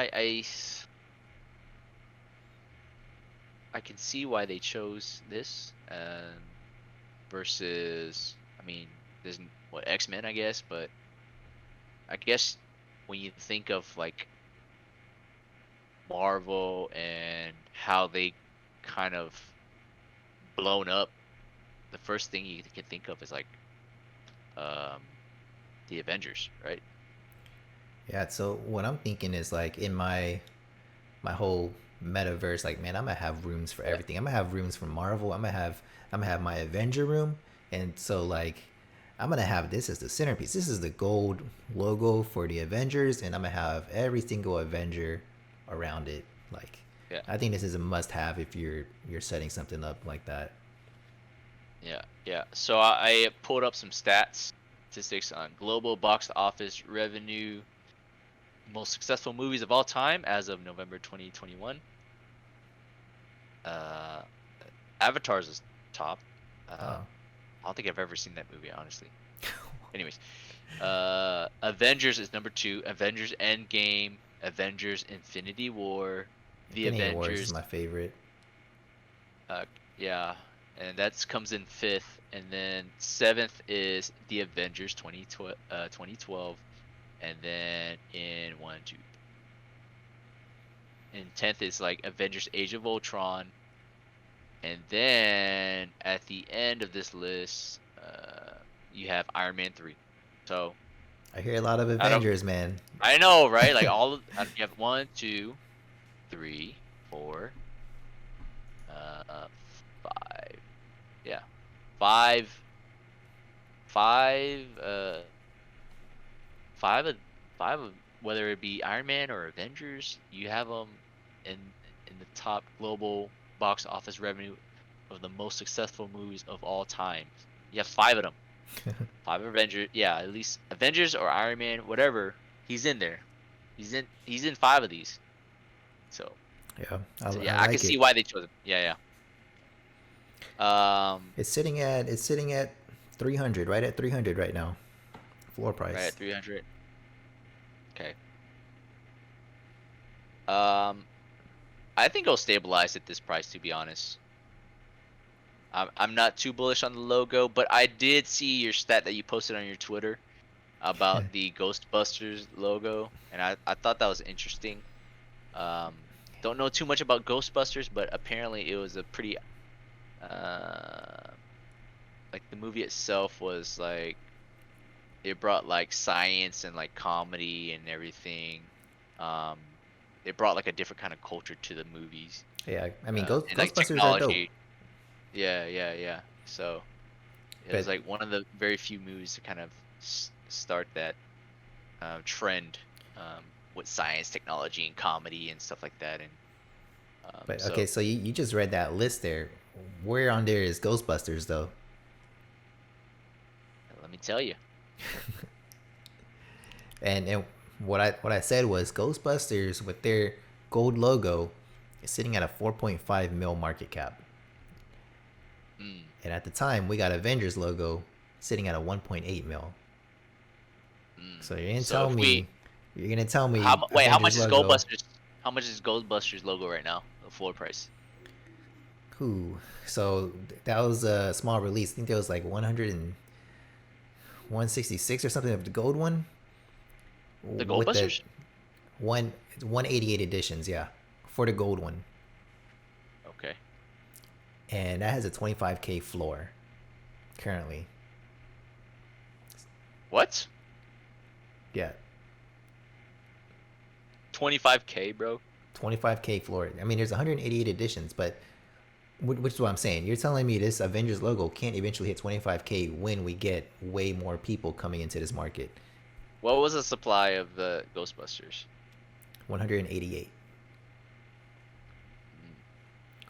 I can see why they chose this, versus, I mean, there's what, X-Men, I guess, but I guess when you think of like Marvel and how they kind of blown up, the first thing you can think of is like, um the Avengers, right? Yeah. So what I'm thinking is, like, in my whole metaverse, like, man, I'm gonna have rooms for Yeah. everything. I'm gonna have rooms for Marvel. I'm gonna have my Avenger room, and so, like, I'm gonna have this as the centerpiece. This is the gold logo for the Avengers, and I'm gonna have every single Avenger around it. Like, Yeah. I think this is a must-have if you're setting something up like that. Yeah. Yeah. So I pulled up some statistics on global box office revenue, most successful movies of all time as of November 2021. Uh, Avatar's is top. Oh, I don't think I've ever seen that movie, honestly. Anyways, Avengers is number two. Avengers Endgame, Avengers Infinity War, The Infinity Wars is Avengers. my favorite. Uh, yeah, and that comes in fifth, and then seventh is The Avengers 2012, and then in one, two, and 10th is like Avengers Age of Ultron, and then at the end of this list, you have Iron Man 3. So I hear a lot of out of Avengers, man. I know, right? Like you have one, two, 3, 4, 5. Yeah, 5, 5, 5 of whether it be Iron Man or Avengers, you have them in the top global box office revenue of the most successful movies of all time. You have 5 of them. 5 Avengers, yeah, at least Avengers or Iron Man, whatever. He's in there. He's in 5 of these. So Yeah, I yeah, I can like see it. why they chose him. Yeah, yeah. It's sitting at 300, right at 300 right now, floor Right price. at 300. Okay. Um, I think it'll stabilize at this price, to be honest. I'm not too bullish on the logo, but I did see your stat that you posted on your Twitter about the Ghostbusters logo, and I thought that was interesting. Um, don't know too much about Ghostbusters, but apparently it was a pretty like the movie itself was like it brought like science and like comedy and everything. Um, it brought like a different kind of culture to the movies, Yeah, I mean, and like Ghostbusters are dope, technology. Yeah, yeah, yeah. So it was but like one of the very few movies to kind of start that trend with science, technology, and comedy and stuff like that. And okay, so so you just read that list there. Where on there is Ghostbusters though? let me tell you. And what I said was Ghostbusters with their gold logo is sitting at a 4.5 mil market cap. Mm, And at the time, we got Avengers logo sitting at a 1.8 mil. mm. So So if we you're gonna tell me wait, how Avengers much is logo. Goldbusters? How much is Goldbusters logo right now? The floor price. Who? So that was a small release. I think there was like 100 and 166 or something of the gold one The with the Goldbusters? 188 editions. Yeah, for the gold one, Okay. and that has a 25K floor currently. What? Yeah, 25K, bro. 25K floor. I mean, there's 188 editions, but which is what I'm saying. You're telling me this Avengers logo can't eventually hit 25K when we get way more people coming into this market. What was the supply of the Ghostbusters? 188. Mm.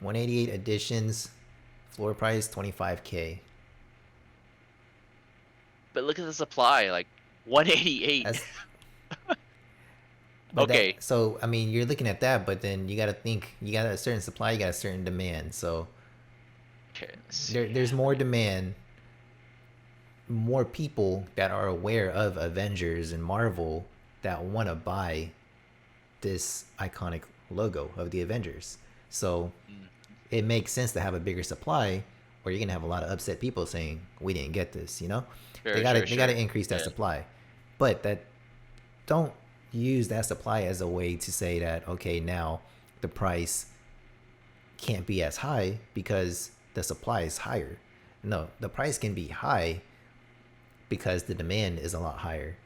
188 editions, floor price 25K. But look at the supply, like 188. That's but Okay. that so I mean you're looking at that, but then you got to think you got a certain supply, you got a certain demand. So Okay, let's see. there's more demand, more people that are aware of Avengers and Marvel that want to buy this iconic logo of the Avengers. So Mm, it makes sense to have a bigger supply, or you're gonna have a lot of upset people saying we didn't get this. You know, sure, sure, they gotta sure. increase that Yeah. supply, but that don't use that supply as a way to say that okay now the price can't be as high because the supply is higher. No, the price can be high because the demand is a lot higher.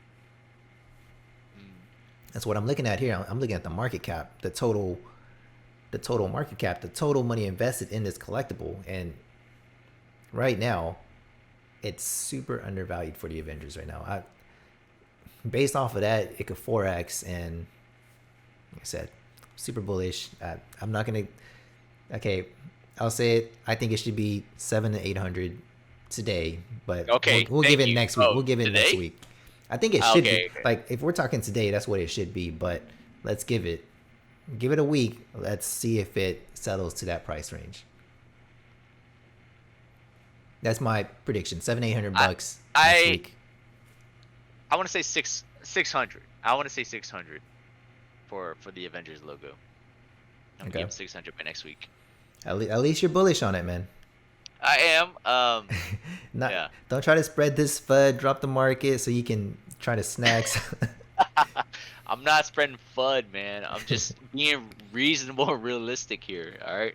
Mm, That's what I'm looking at here. I'm looking at the market cap, the total market cap, the total money invested in this collectible, and right now, it's super undervalued for the Avengers right now. Based off of that, it could 4x, and like I said, super bullish. I'm not gonna. Okay, I'll say it. I think it should be 700 to 800 today, but okay, we'll give thank it you. next week. Oh, We'll give it next today? week. I think it should be Okay, okay. like if we're talking today, that's what it should be. But let's give it a week. Let's see if it settles to that price range. That's my prediction. 700 I bucks next I week. I want to say 600. I want to say 600 for the Avengers logo. I'm gonna Okay. give him 600 by next week. At least you're bullish on it, man. I am. Not Yeah. don't try to spread this FUD, drop the market so you can try to snacks. I'm not spreading FUD, man. I'm just being reasonable and realistic here. All right.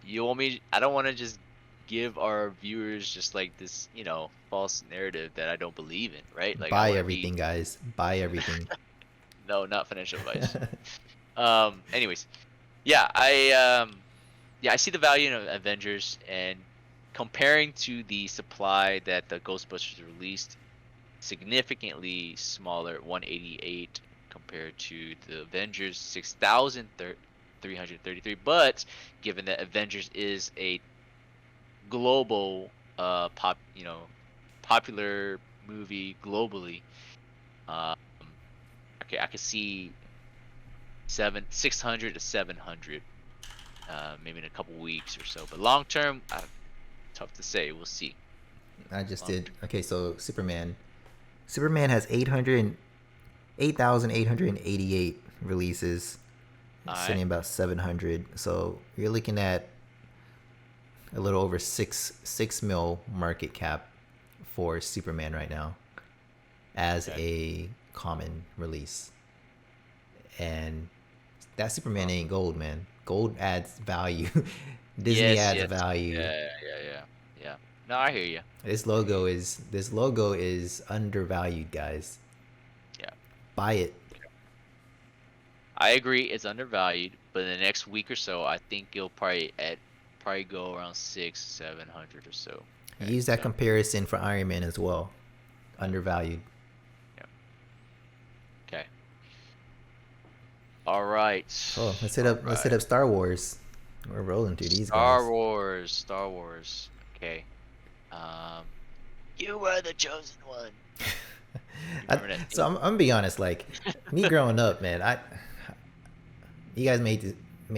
You want me? I don't want to just give our viewers just like this, false narrative that I don't believe in, right? Like I Buy want to be everything, guys. Buy everything. no, not financial advice. Anyways, yeah, I see the value in Avengers, and comparing to the supply that the Ghostbusters released, significantly smaller, 188 compared to the Avengers 6,333. But given that Avengers is a global popular movie globally, um, okay, I could see 600 to 700, maybe in a couple weeks or so. But long term, tough to say. We'll see. I just Long did. Okay, so Superman. Superman has 8,888 releases, All sitting right. about 700. So you're looking at a little over six mil market cap for Superman right now as Okay. a common release. And that Superman Well, ain't gold, man. Gold adds value. Disney yes. adds Yes. value. Yeah. No, I hear you. This I hear logo you. is undervalued, guys. Yeah. Buy it. I agree. It's undervalued, but in the next week or so, I think it'll probably go around 700 or so. Okay. Use that So comparison for Iron Man as well. yeah. Undervalued. Yeah. Okay. All right. Oh, All let's hit right. up Star Wars. We're rolling through these Star guys. Wars. Star Wars. Okay. Um, you were the chosen one. You remember that So theme? I'm gonna be honest. Like me growing up, man, you guys may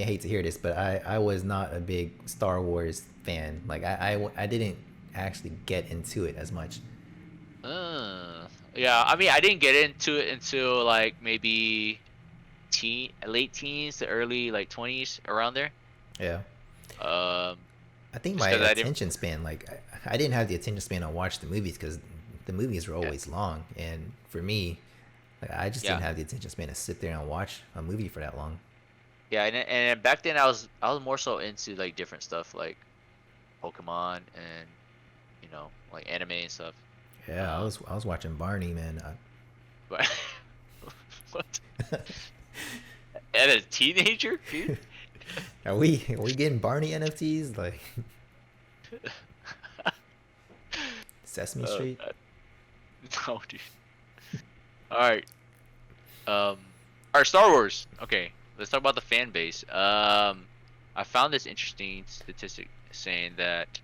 hate to hear this, but I was not a big Star Wars fan. Like I didn't actually get into it as much. Yeah, I mean, I didn't get into it until like maybe late teens to early like 20s around there. Yeah. Um, I think just my because I didn't. attention span, like I didn't have the attention span to watch the movies because the movies were Yeah, always long, and for me, like I just yeah, didn't have the attention span to sit there and watch a movie for that long. yeah, and back then I was more so into like different stuff like Pokemon and like anime and stuff. Yeah, Um, I was watching Barney, man. but what? And a teenager, dude? Are we getting Barney NFTs like Sesame Street? God. No, dude. All right. All right, Star Wars. Okay, let's talk about the fan base. I found this interesting statistic saying that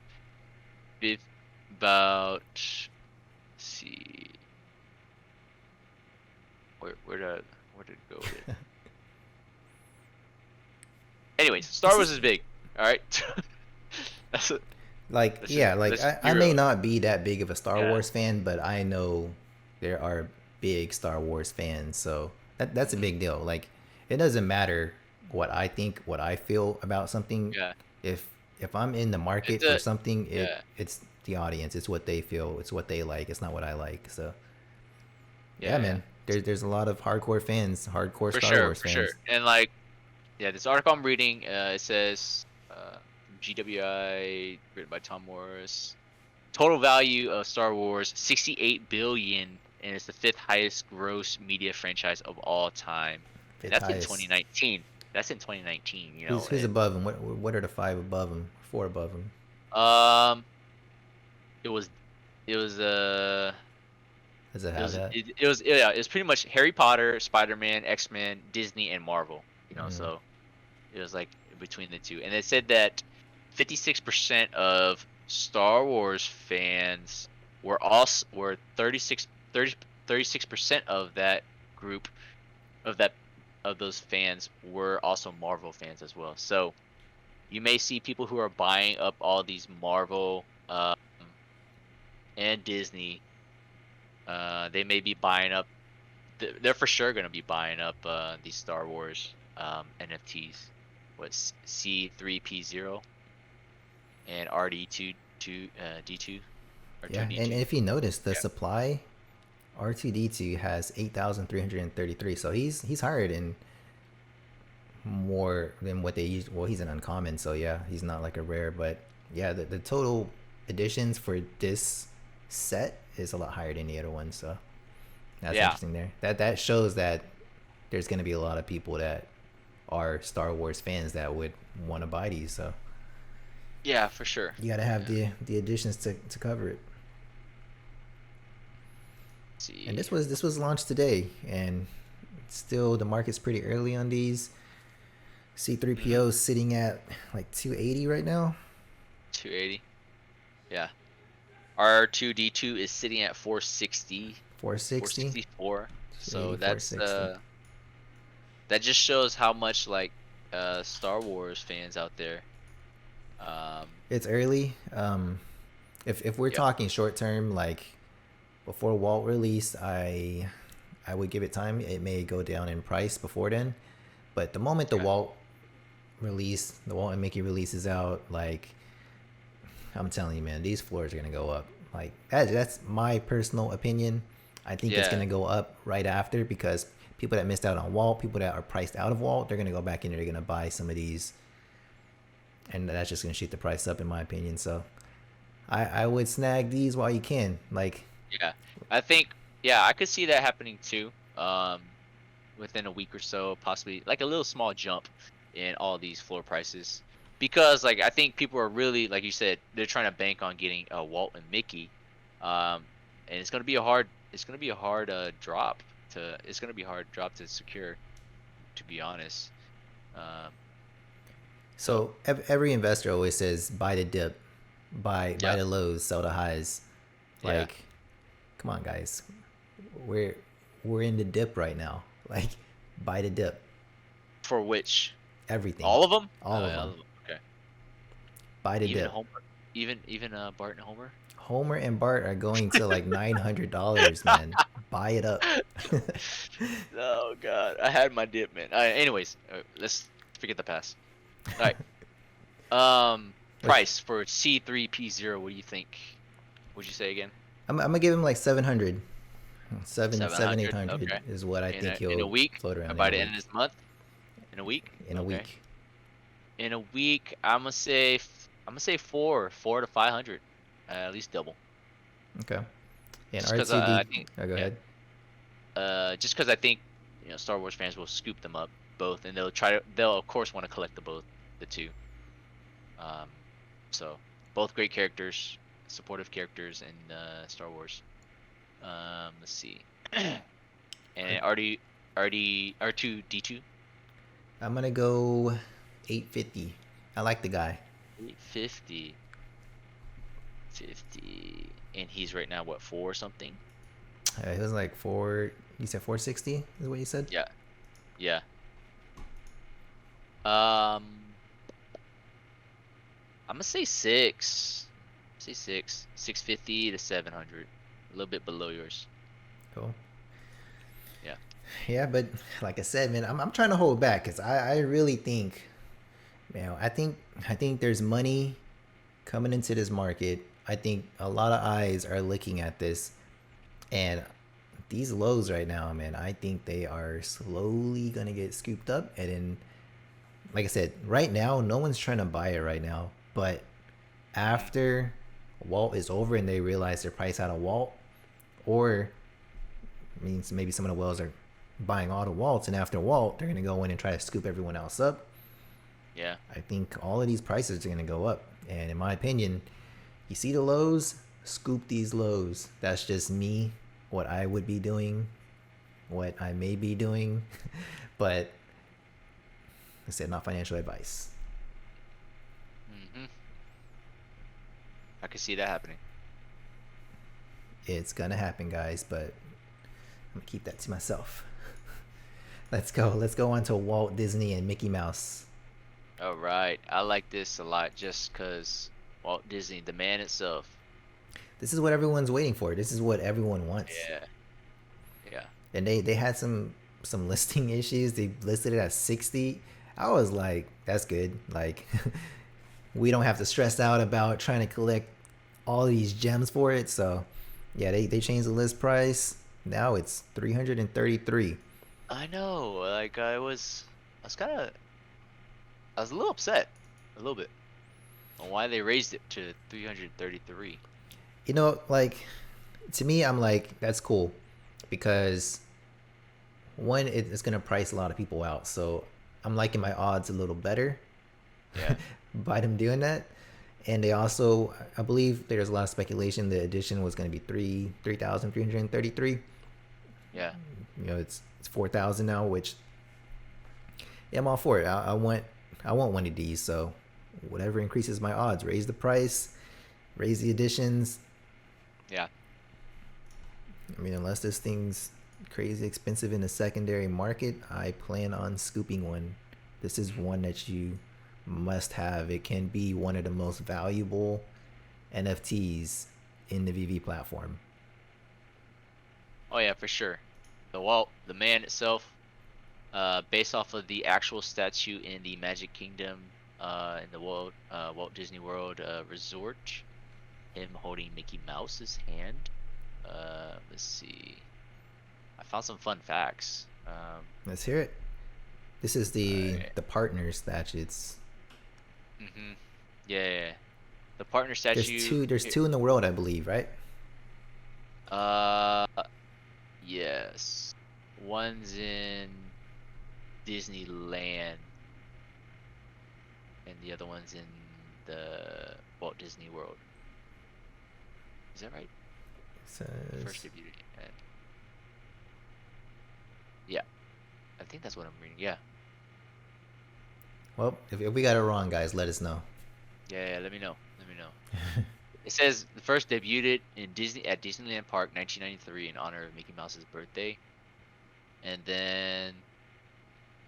fif- about let's see where did it go with it? Anyways, Star This Wars is is big. All right. That's it. like Let's just yeah, like let's just be I may real. not be that big of a Star Yeah. Wars fan, but I know there are big Star Wars fans, so that's a Mhm. big deal. Like it doesn't matter what I think, what I feel about something. Yeah. If I'm in the market It's for a something, yeah. it's the audience, it's what they feel, it's what they like. It's not what I like. So yeah, Yeah. man, there's a lot of hardcore fans, hardcore For Star sure, Wars for sure. fans. And like, yeah, this article I'm reading, it says, GWI, written by Tom Morris. Total value of Star Wars, 68 billion, and it's the fifth highest gross media franchise of all time. And Fifth that's in highest. 2019. That's in 2019, Who's and above him? What are the five above him? Four above him? um, it was, it was, Does it it have was, that? yeah, it was pretty much Harry Potter, Spider-Man, X-Men, Disney, and Marvel. Mm. So it was like between the two, and it said that 56% of Star Wars fans were 36% of that group of that of those fans were also Marvel fans as well. So you may see people who are buying up all these Marvel and Disney. They may be buying up. They're for sure going to be buying up these Star Wars NFTs. What's C3P0 and RD2 D2 Yeah, and R2D2. if you notice, the Yeah. supply R2D2 has 8,333. So he's higher than more than what they use. Well, he's an uncommon, so yeah, he's not like a rare. But yeah, the total additions for this set is a lot higher than the other ones. So that's Yeah. interesting there. That shows that there's gonna be a lot of people that are Star Wars fans that would want to buy these. So Yeah, for sure. you got to have the additions to cover it. Let's see. And this was launched today, and still the market's pretty early on these. C3PO is sitting at like 280 right now. 280. Yeah. R2D2 is sitting at 460. 460. 464. So 280, that's 460. that just shows how much like Star Wars fans out there. It's early. If we're Yep. talking short term, like before Walt released, I would give it time. It may go down in price before then, but the moment the Okay. Walt and Mickey releases out, like I'm telling you, man, these floors are gonna go up. Like that's my personal opinion. I think it's Yeah. gonna go up right after because people that missed out on Walt, people that are priced out of Walt, they're gonna go back in there. They're gonna buy some of these, and that's just gonna shoot the price up, in my opinion. So I would snag these while you can. Like Yeah. I think yeah, I could see that happening too. Within a week or so, possibly like a little small jump in all these floor prices. Because like I think people are really like you said, they're trying to bank on getting Walt and Mickey. And it's gonna be a hard drop to secure, to be honest. Um, so, every investor always says buy the dip, buy yeah, the lows, sell the highs. yeah. Like, come on, guys, we're we're in the dip right now. Like, buy the dip, For which? everything, All of them? all of Yeah, all them. of them. Okay. Buy the Even dip. Homer, even Barton Homer. Homer and Bart are going to like $900, man. Buy it up. Oh God, I had my dip, man. Anyways, let's forget the past. All right. Which Price for C3P0. What do you think? What'd you say again? I'm gonna give him like 700. 7, 700. 800 Okay. is what I think In a he'll week, float around in by a the end of week. this month. In a week. In a Okay. week. In a week, I'm gonna say 4 to 500, at least double. Okay. And Just because R2D. I think, Oh, go yeah. ahead. Just because I think Star Wars fans will scoop them up both, and they'll of course want to collect the two. Um, so both great characters, supportive characters in Star Wars. Let's see, and R2D2. I'm gonna go 850. I like the guy. 850, 50, and he's right now what, 4 or something? He was like 4. You said 460 is what you said? Yeah, yeah. Um, I'm gonna say 6. Say 650 to 700, a little bit below yours. Cool. Yeah. Yeah, but like I said, man, I'm trying to hold back because I really think, I think there's money coming into this market. I think a lot of eyes are looking at this, and these lows right now, man, I think they are slowly gonna get scooped up. And then, like I said, right now, no one's trying to buy it right now. But after Walt is over and they realize they're priced out of Walt, or means maybe some of the whales are buying all the Walts, and after Walt, they're gonna go in and try to scoop everyone else up. Yeah. I think all of these prices are gonna go up. And in my opinion, you see the lows, scoop these lows. That's just me, what I would be doing, what I may be doing. But like I said, not financial advice. Hmm. I could see that happening. It's gonna happen, guys, but I'm gonna keep that to myself. Let's go. Let's go on to Walt Disney and Mickey Mouse. All right, I like this a lot just because Walt Disney, the man itself. This is what everyone's waiting for. This is what everyone wants. Yeah. Yeah. And they had some listing issues. They listed it at 60. I was like, that's good. Like we don't have to stress out about trying to collect all these gems for it. So yeah, they changed the list price. Now it's 333. I know. Like I was a little upset, a little bit, on why they raised it to 333. Like to me, I'm like, that's cool because one, it's gonna price a lot of people out. So I'm liking my odds a little better Yeah. by them doing that. And they also, I believe there's a lot of speculation the edition was going to be 3,333. Yeah. You know, it's 4,000 now, which yeah, I'm all for it. I want one of these. So whatever increases my odds, raise the price, raise the editions. Yeah. I mean, unless this thing's crazy expensive in the secondary market, I plan on scooping one. This is one that you must have. It can be one of the most valuable NFTs in the VV platform. Oh yeah, for sure. The man itself, based off of the actual statue in the Magic Kingdom, in the Walt Disney World resort, him holding Mickey Mouse's hand. Let's see. I found some fun facts. Let's hear it. This is the Alright. the partner statue. It's Mm-hmm. Yeah, yeah, yeah. The partner there's statue. two there's two in the world, I believe, right? Uh, yes. One's in Disneyland, and the other one's in the Walt Disney World. Is that right? It First says debuted. Yeah, I think that's what I'm reading. Yeah. well, if we got it wrong, guys, let us know. Yeah, yeah, let me know. Let me know. It says the first debuted in Disneyland Park 1993 in honor of Mickey Mouse's birthday. And then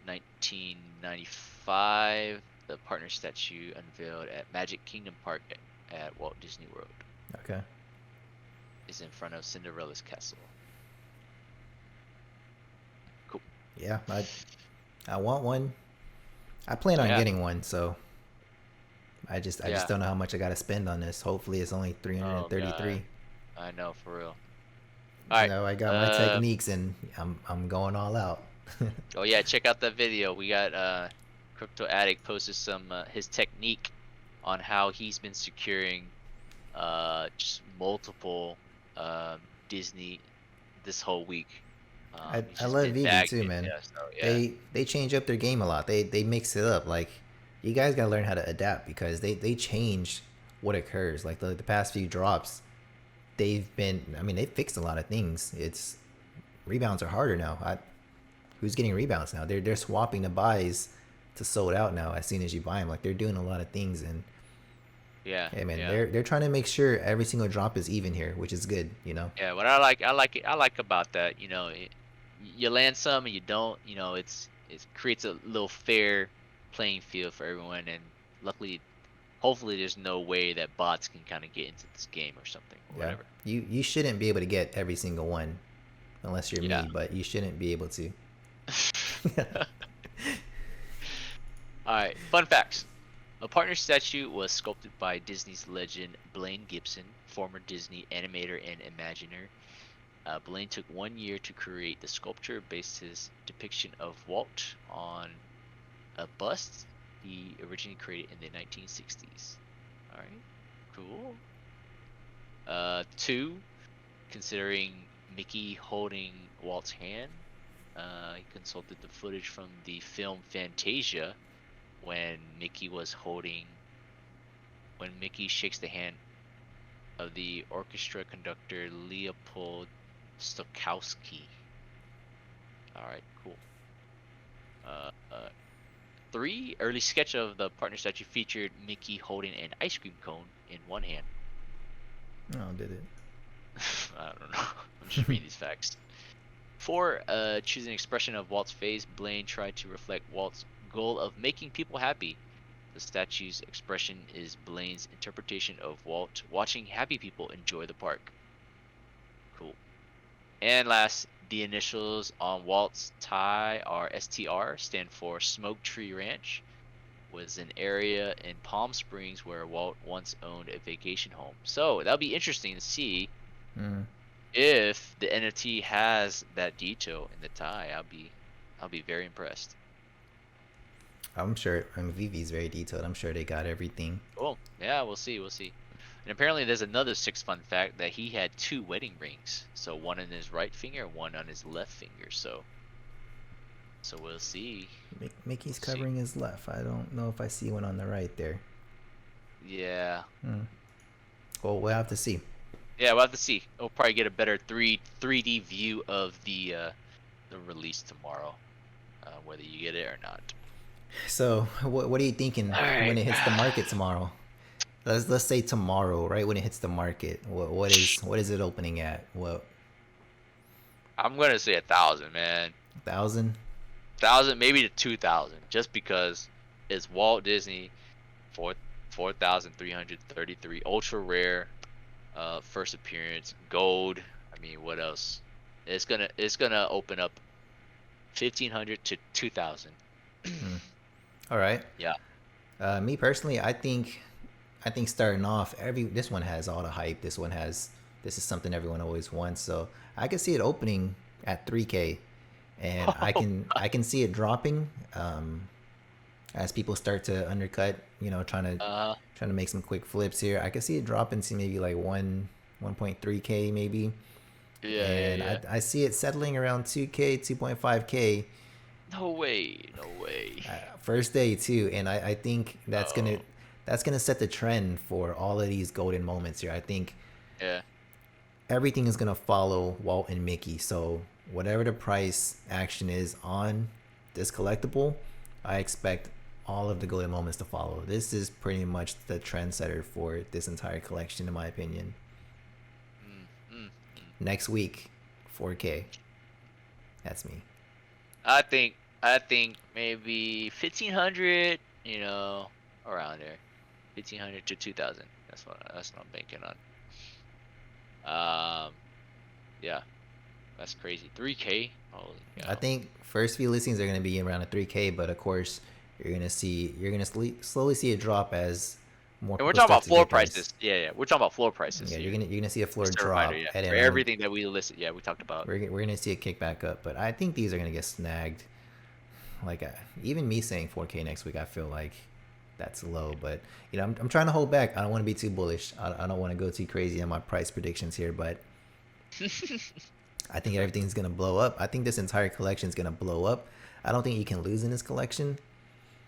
1995, the partner statue unveiled at Magic Kingdom Park at Walt Disney World. Okay. Is in front of Cinderella's castle. Cool. Yeah, I want one. I plan on Yeah. getting one, so I just Yeah. don't know how much I got to spend on this. Hopefully, it's only Oh 333. God. I know, for real. You Alright. know, I got my techniques, and I'm going all out. Oh yeah, check out that video. We got Crypto Addict posted some his technique on how he's been securing just multiple Disney this whole week. He's I just love been VV bagging too, it. man. Yeah, so yeah. They change up their game a lot. They mix it up. Like you guys gotta learn how to adapt because they change what occurs. Like the past few drops, they've been. I mean, they fixed a lot of things. It's rebounds are harder now. Who's getting rebounds now? They're swapping the buys to sold out now as soon as you buy them. Like they're doing a lot of things, and Yeah, hey man, yeah. they're trying to make sure every single drop is even here, which is good. You know. Yeah, what I like about that, you land some and you don't, it creates a little fair playing field for everyone, and luckily, hopefully, there's no way that bots can kind of get into this game or something or Yeah. whatever. You shouldn't be able to get every single one unless you're Yeah. me, but you shouldn't be able to. All right, fun facts. A partner statue was sculpted by Disney's legend Blaine Gibson, former Disney animator and Imaginer. Blaine took 1 year to create the sculpture, based his depiction of Walt on a bust he originally created in the 1960s. All right, cool. Two, considering Mickey holding Walt's hand, he consulted the footage from the film Fantasia when Mickey shakes the hand of the orchestra conductor Leopold Stokowski. All right, cool. Uh, uh, Three, early sketch of the partner statue featured Mickey holding an ice cream cone in one hand. Oh, did it? I don't know. I'm just reading these facts. Four, choose an expression of Walt's face. Blaine tried to reflect Walt's goal of making people happy. The statue's expression is Blaine's interpretation of Walt watching happy people enjoy the park. Cool. And last, the initials on Walt's tie are STR, stand for Smoke Tree Ranch, was an area in Palm Springs where Walt once owned a vacation home. So that'll be interesting to see if the NFT has that detail in the tie. I'll be very impressed. I'm sure. I mean, Vivi's very detailed. I'm sure they got everything. Cool. Yeah, we'll see. We'll see. And apparently, there's another fun fact that he had 2 wedding rings. So one on his right finger, one on his left finger. So So we'll see. Mickey's See. covering his left. I don't know if I see one on the right there. Yeah. Well, we'll have to see. Yeah, we'll have to see. We'll probably get a better 3D view of the release tomorrow, whether you get it or not. So, what are you thinking when it hits the market tomorrow? Let's say tomorrow, right when it hits the market. What is it opening at? What? I'm gonna say 1,000, man. 1,000? 1,000, maybe to 2,000, just because it's Walt Disney, 4,333, ultra rare, first appearance, gold. I mean, what else? It's gonna open up 1,500 to 2,000. All right. Yeah. Me personally, I think starting off, this one has all the hype. This is something everyone always wants. So I can see it opening at 3K, and I can see it dropping as people start to undercut. Trying to make some quick flips here. I can see it dropping to maybe like 1.3K maybe. Yeah, And yeah. I see it settling around 2K, 2.5K. No way, no way. First day too, and I think that's gonna set the trend for all of these golden moments here. I think Yeah. everything is gonna follow Walt and Mickey. So whatever the price action is on this collectible, I expect all of the golden moments to follow. This is pretty much the trendsetter for this entire collection, in my opinion. Next week, 4K. That's me. I think maybe 1,500, around there. 1,500 to 2,000. That's what I'm banking on. Yeah. That's crazy. 3K? Holy cow. I think first few listings are going to be around a 3K, but of course you're going to slowly see it drop as more. And we're people talking start about to floor get theirs. prices. Yeah. We're talking about floor prices. Yeah, here. you're gonna see a floor Just a drop, reminder, and for then everything that we listed. Yeah, we talked about. we're gonna see it kick back up. But I think these are gonna get snagged. Like even me saying 4K next week, I feel like that's low. But I'm trying to hold back. I don't want to be too bullish. I don't want to go too crazy on my price predictions here. But I think everything's gonna blow up. I think this entire collection is gonna blow up. I don't think you can lose in this collection.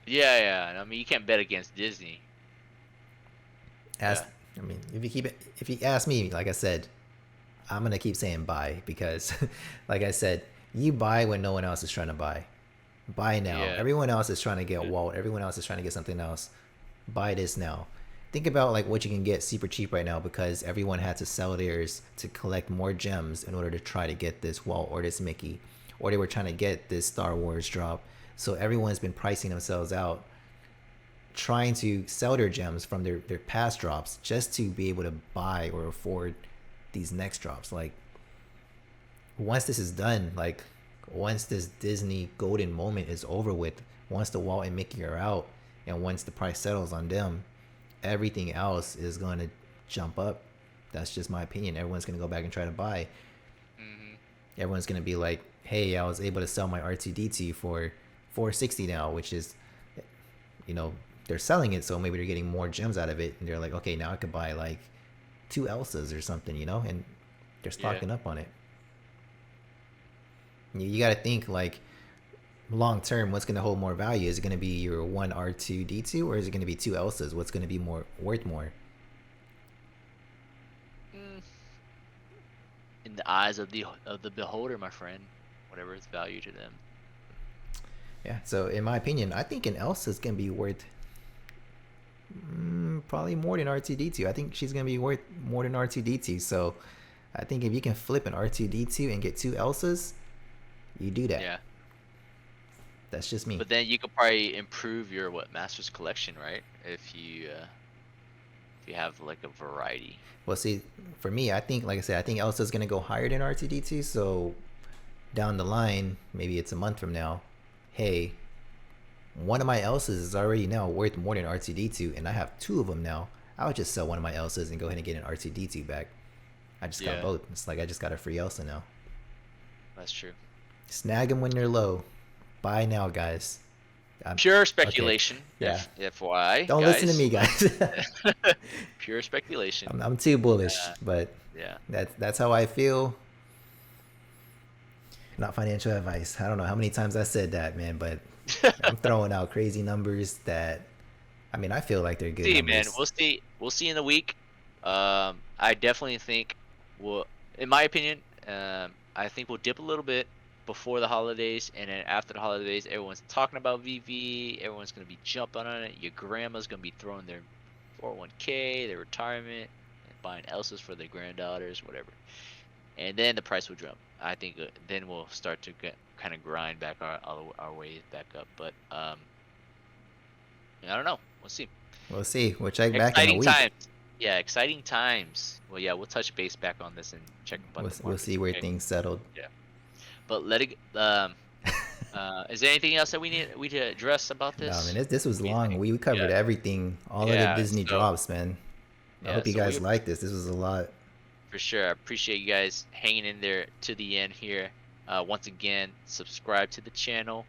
Yeah. I mean, you can't bet against Disney. I mean, if you ask me, like I said, I'm gonna keep saying buy because, like I said, you buy when no one else is trying to buy. Buy now. Yeah. Everyone else is trying to get Walt. Everyone else is trying to get something else. Buy this now. Think about like what you can get super cheap right now because everyone had to sell theirs to collect more gems in order to try to get this Walt or this Mickey, or they were trying to get this Star Wars drop. So everyone's been pricing themselves out, trying to sell their gems from their past drops just to be able to buy or afford these next drops. Like once this is done, like once this Disney golden moment is over with, once the Walt and Mickey are out, and once the price settles on them, everything else is going to jump up. That's just my opinion. Everyone's going to go back and try to buy. Everyone's going to be like, hey, I was able to sell my R2D2 for 460 now, which is, they're selling it, so maybe they're getting more gems out of it, and they're like, okay, now I could buy like 2 Elsas or something, and they're stocking up on it. You got to think like long term, what's going to hold more value? Is it going to be your one R2D2 or is it going to be 2 Elsas? What's going to be worth more? In the eyes of the beholder, my friend, whatever is value to them. Yeah. So in my opinion, I think an Elsa is going to be worth probably more than R2D2. I think she's going to be worth more than R2D2. So I think if you can flip an R2D2 and get 2 Elsas, you do that. Yeah. That's just me. But then you could probably improve your Masters collection, right? If you have like a variety. Well, see, for me, I think, like I said, I think Elsa's gonna go higher than R2D2. So down the line, maybe it's a month from now, hey, one of my Elsas is already now worth more than R2D2, and I have 2 of them now. I would just sell one of my Elsas and go ahead and get an R2D2 back. I just got both. It's like I just got a free Elsa now. That's true. Snag them when they're low. Buy now, guys. Pure speculation. Okay. Yeah. FYI. Don't listen to me, guys. Pure speculation. I'm too bullish, but yeah, that's how I feel. Not financial advice. I don't know how many times I said that, man, but I'm throwing out crazy numbers that, I mean, I feel like they're good See, man, numbers. we'll see. We'll see in the week. I definitely think we'll, in my opinion, I think we'll dip a little bit before the holidays, and then after the holidays, everyone's talking about VV. Everyone's gonna be jumping on it. Your grandma's gonna be throwing their 401k, their retirement, and buying Elsas for their granddaughters, whatever. And then the price will drop. I think then we'll start to get kind of grind back our way back up. But I don't know. We'll see. We'll see. We'll check back in a Exciting week. times. Yeah, exciting times. Well, yeah, we'll touch base back on this and check about the We'll markets. see where Okay. things settled. Yeah. But let it. Is there anything else that we to address about No, I this? mean, this was What do you long. think? We covered Yeah. everything, all of the Yeah. Disney So drops, man. I yeah. hope you So we guys like this. This was a lot. for sure. I appreciate you guys hanging in there to the end here. Once again, subscribe to the channel,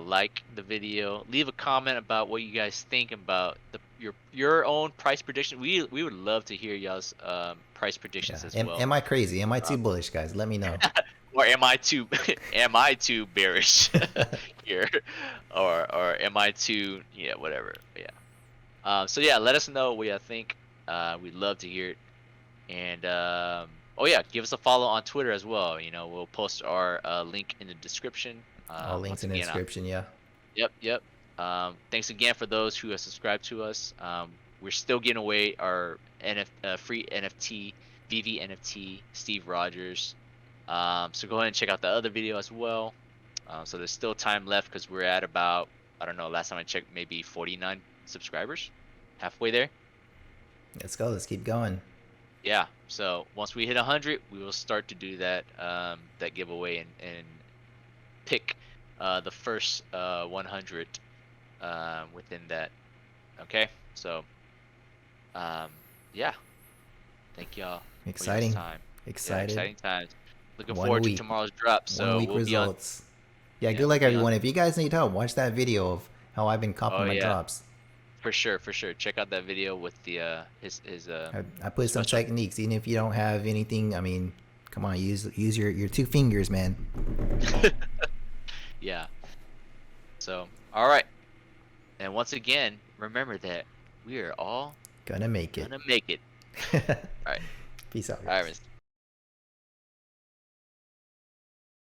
like the video, leave a comment about what you guys think about your own price prediction. We would love to hear y'all's price Yeah. predictions as well. Am I crazy? Am I Um, too bullish, guys? Let me know. or am I too am I too bearish here, or am I too whatever. Yeah. So yeah, let us know what you think. We'd love to hear it. And oh yeah, give us a follow on Twitter as well. We'll post our link in the description. All links Once in the again, description, yeah. yep. Thanks again for those who have subscribed to us. We're still giving away our free NFT, VV NFT, Steve Rogers. So go ahead and check out the other video as well. So there's still time left because we're at about, I don't know, last time I checked, maybe 49 subscribers, halfway there. Let's go. Let's keep going. Yeah, so once we hit 100, we will start to do that giveaway and pick the first 100 within that. Okay, so yeah, thank y'all for y'all's Exciting. time. Yeah, Excited. exciting times. Looking One forward to week. tomorrow's drop. One So week we'll be on. results. Yeah, Yeah, good we'll luck, be on. everyone. If you guys need help, watch that video of how I've been Oh copying my yeah, drops. for sure, for sure. Check out that video with the his I put some special. techniques, even if you don't have anything. I mean, come on, use your two fingers, man. Yeah. So all right, and once again, remember that we are all Gonna make it. gonna make it. All right. Peace out, All right, guys. Miss.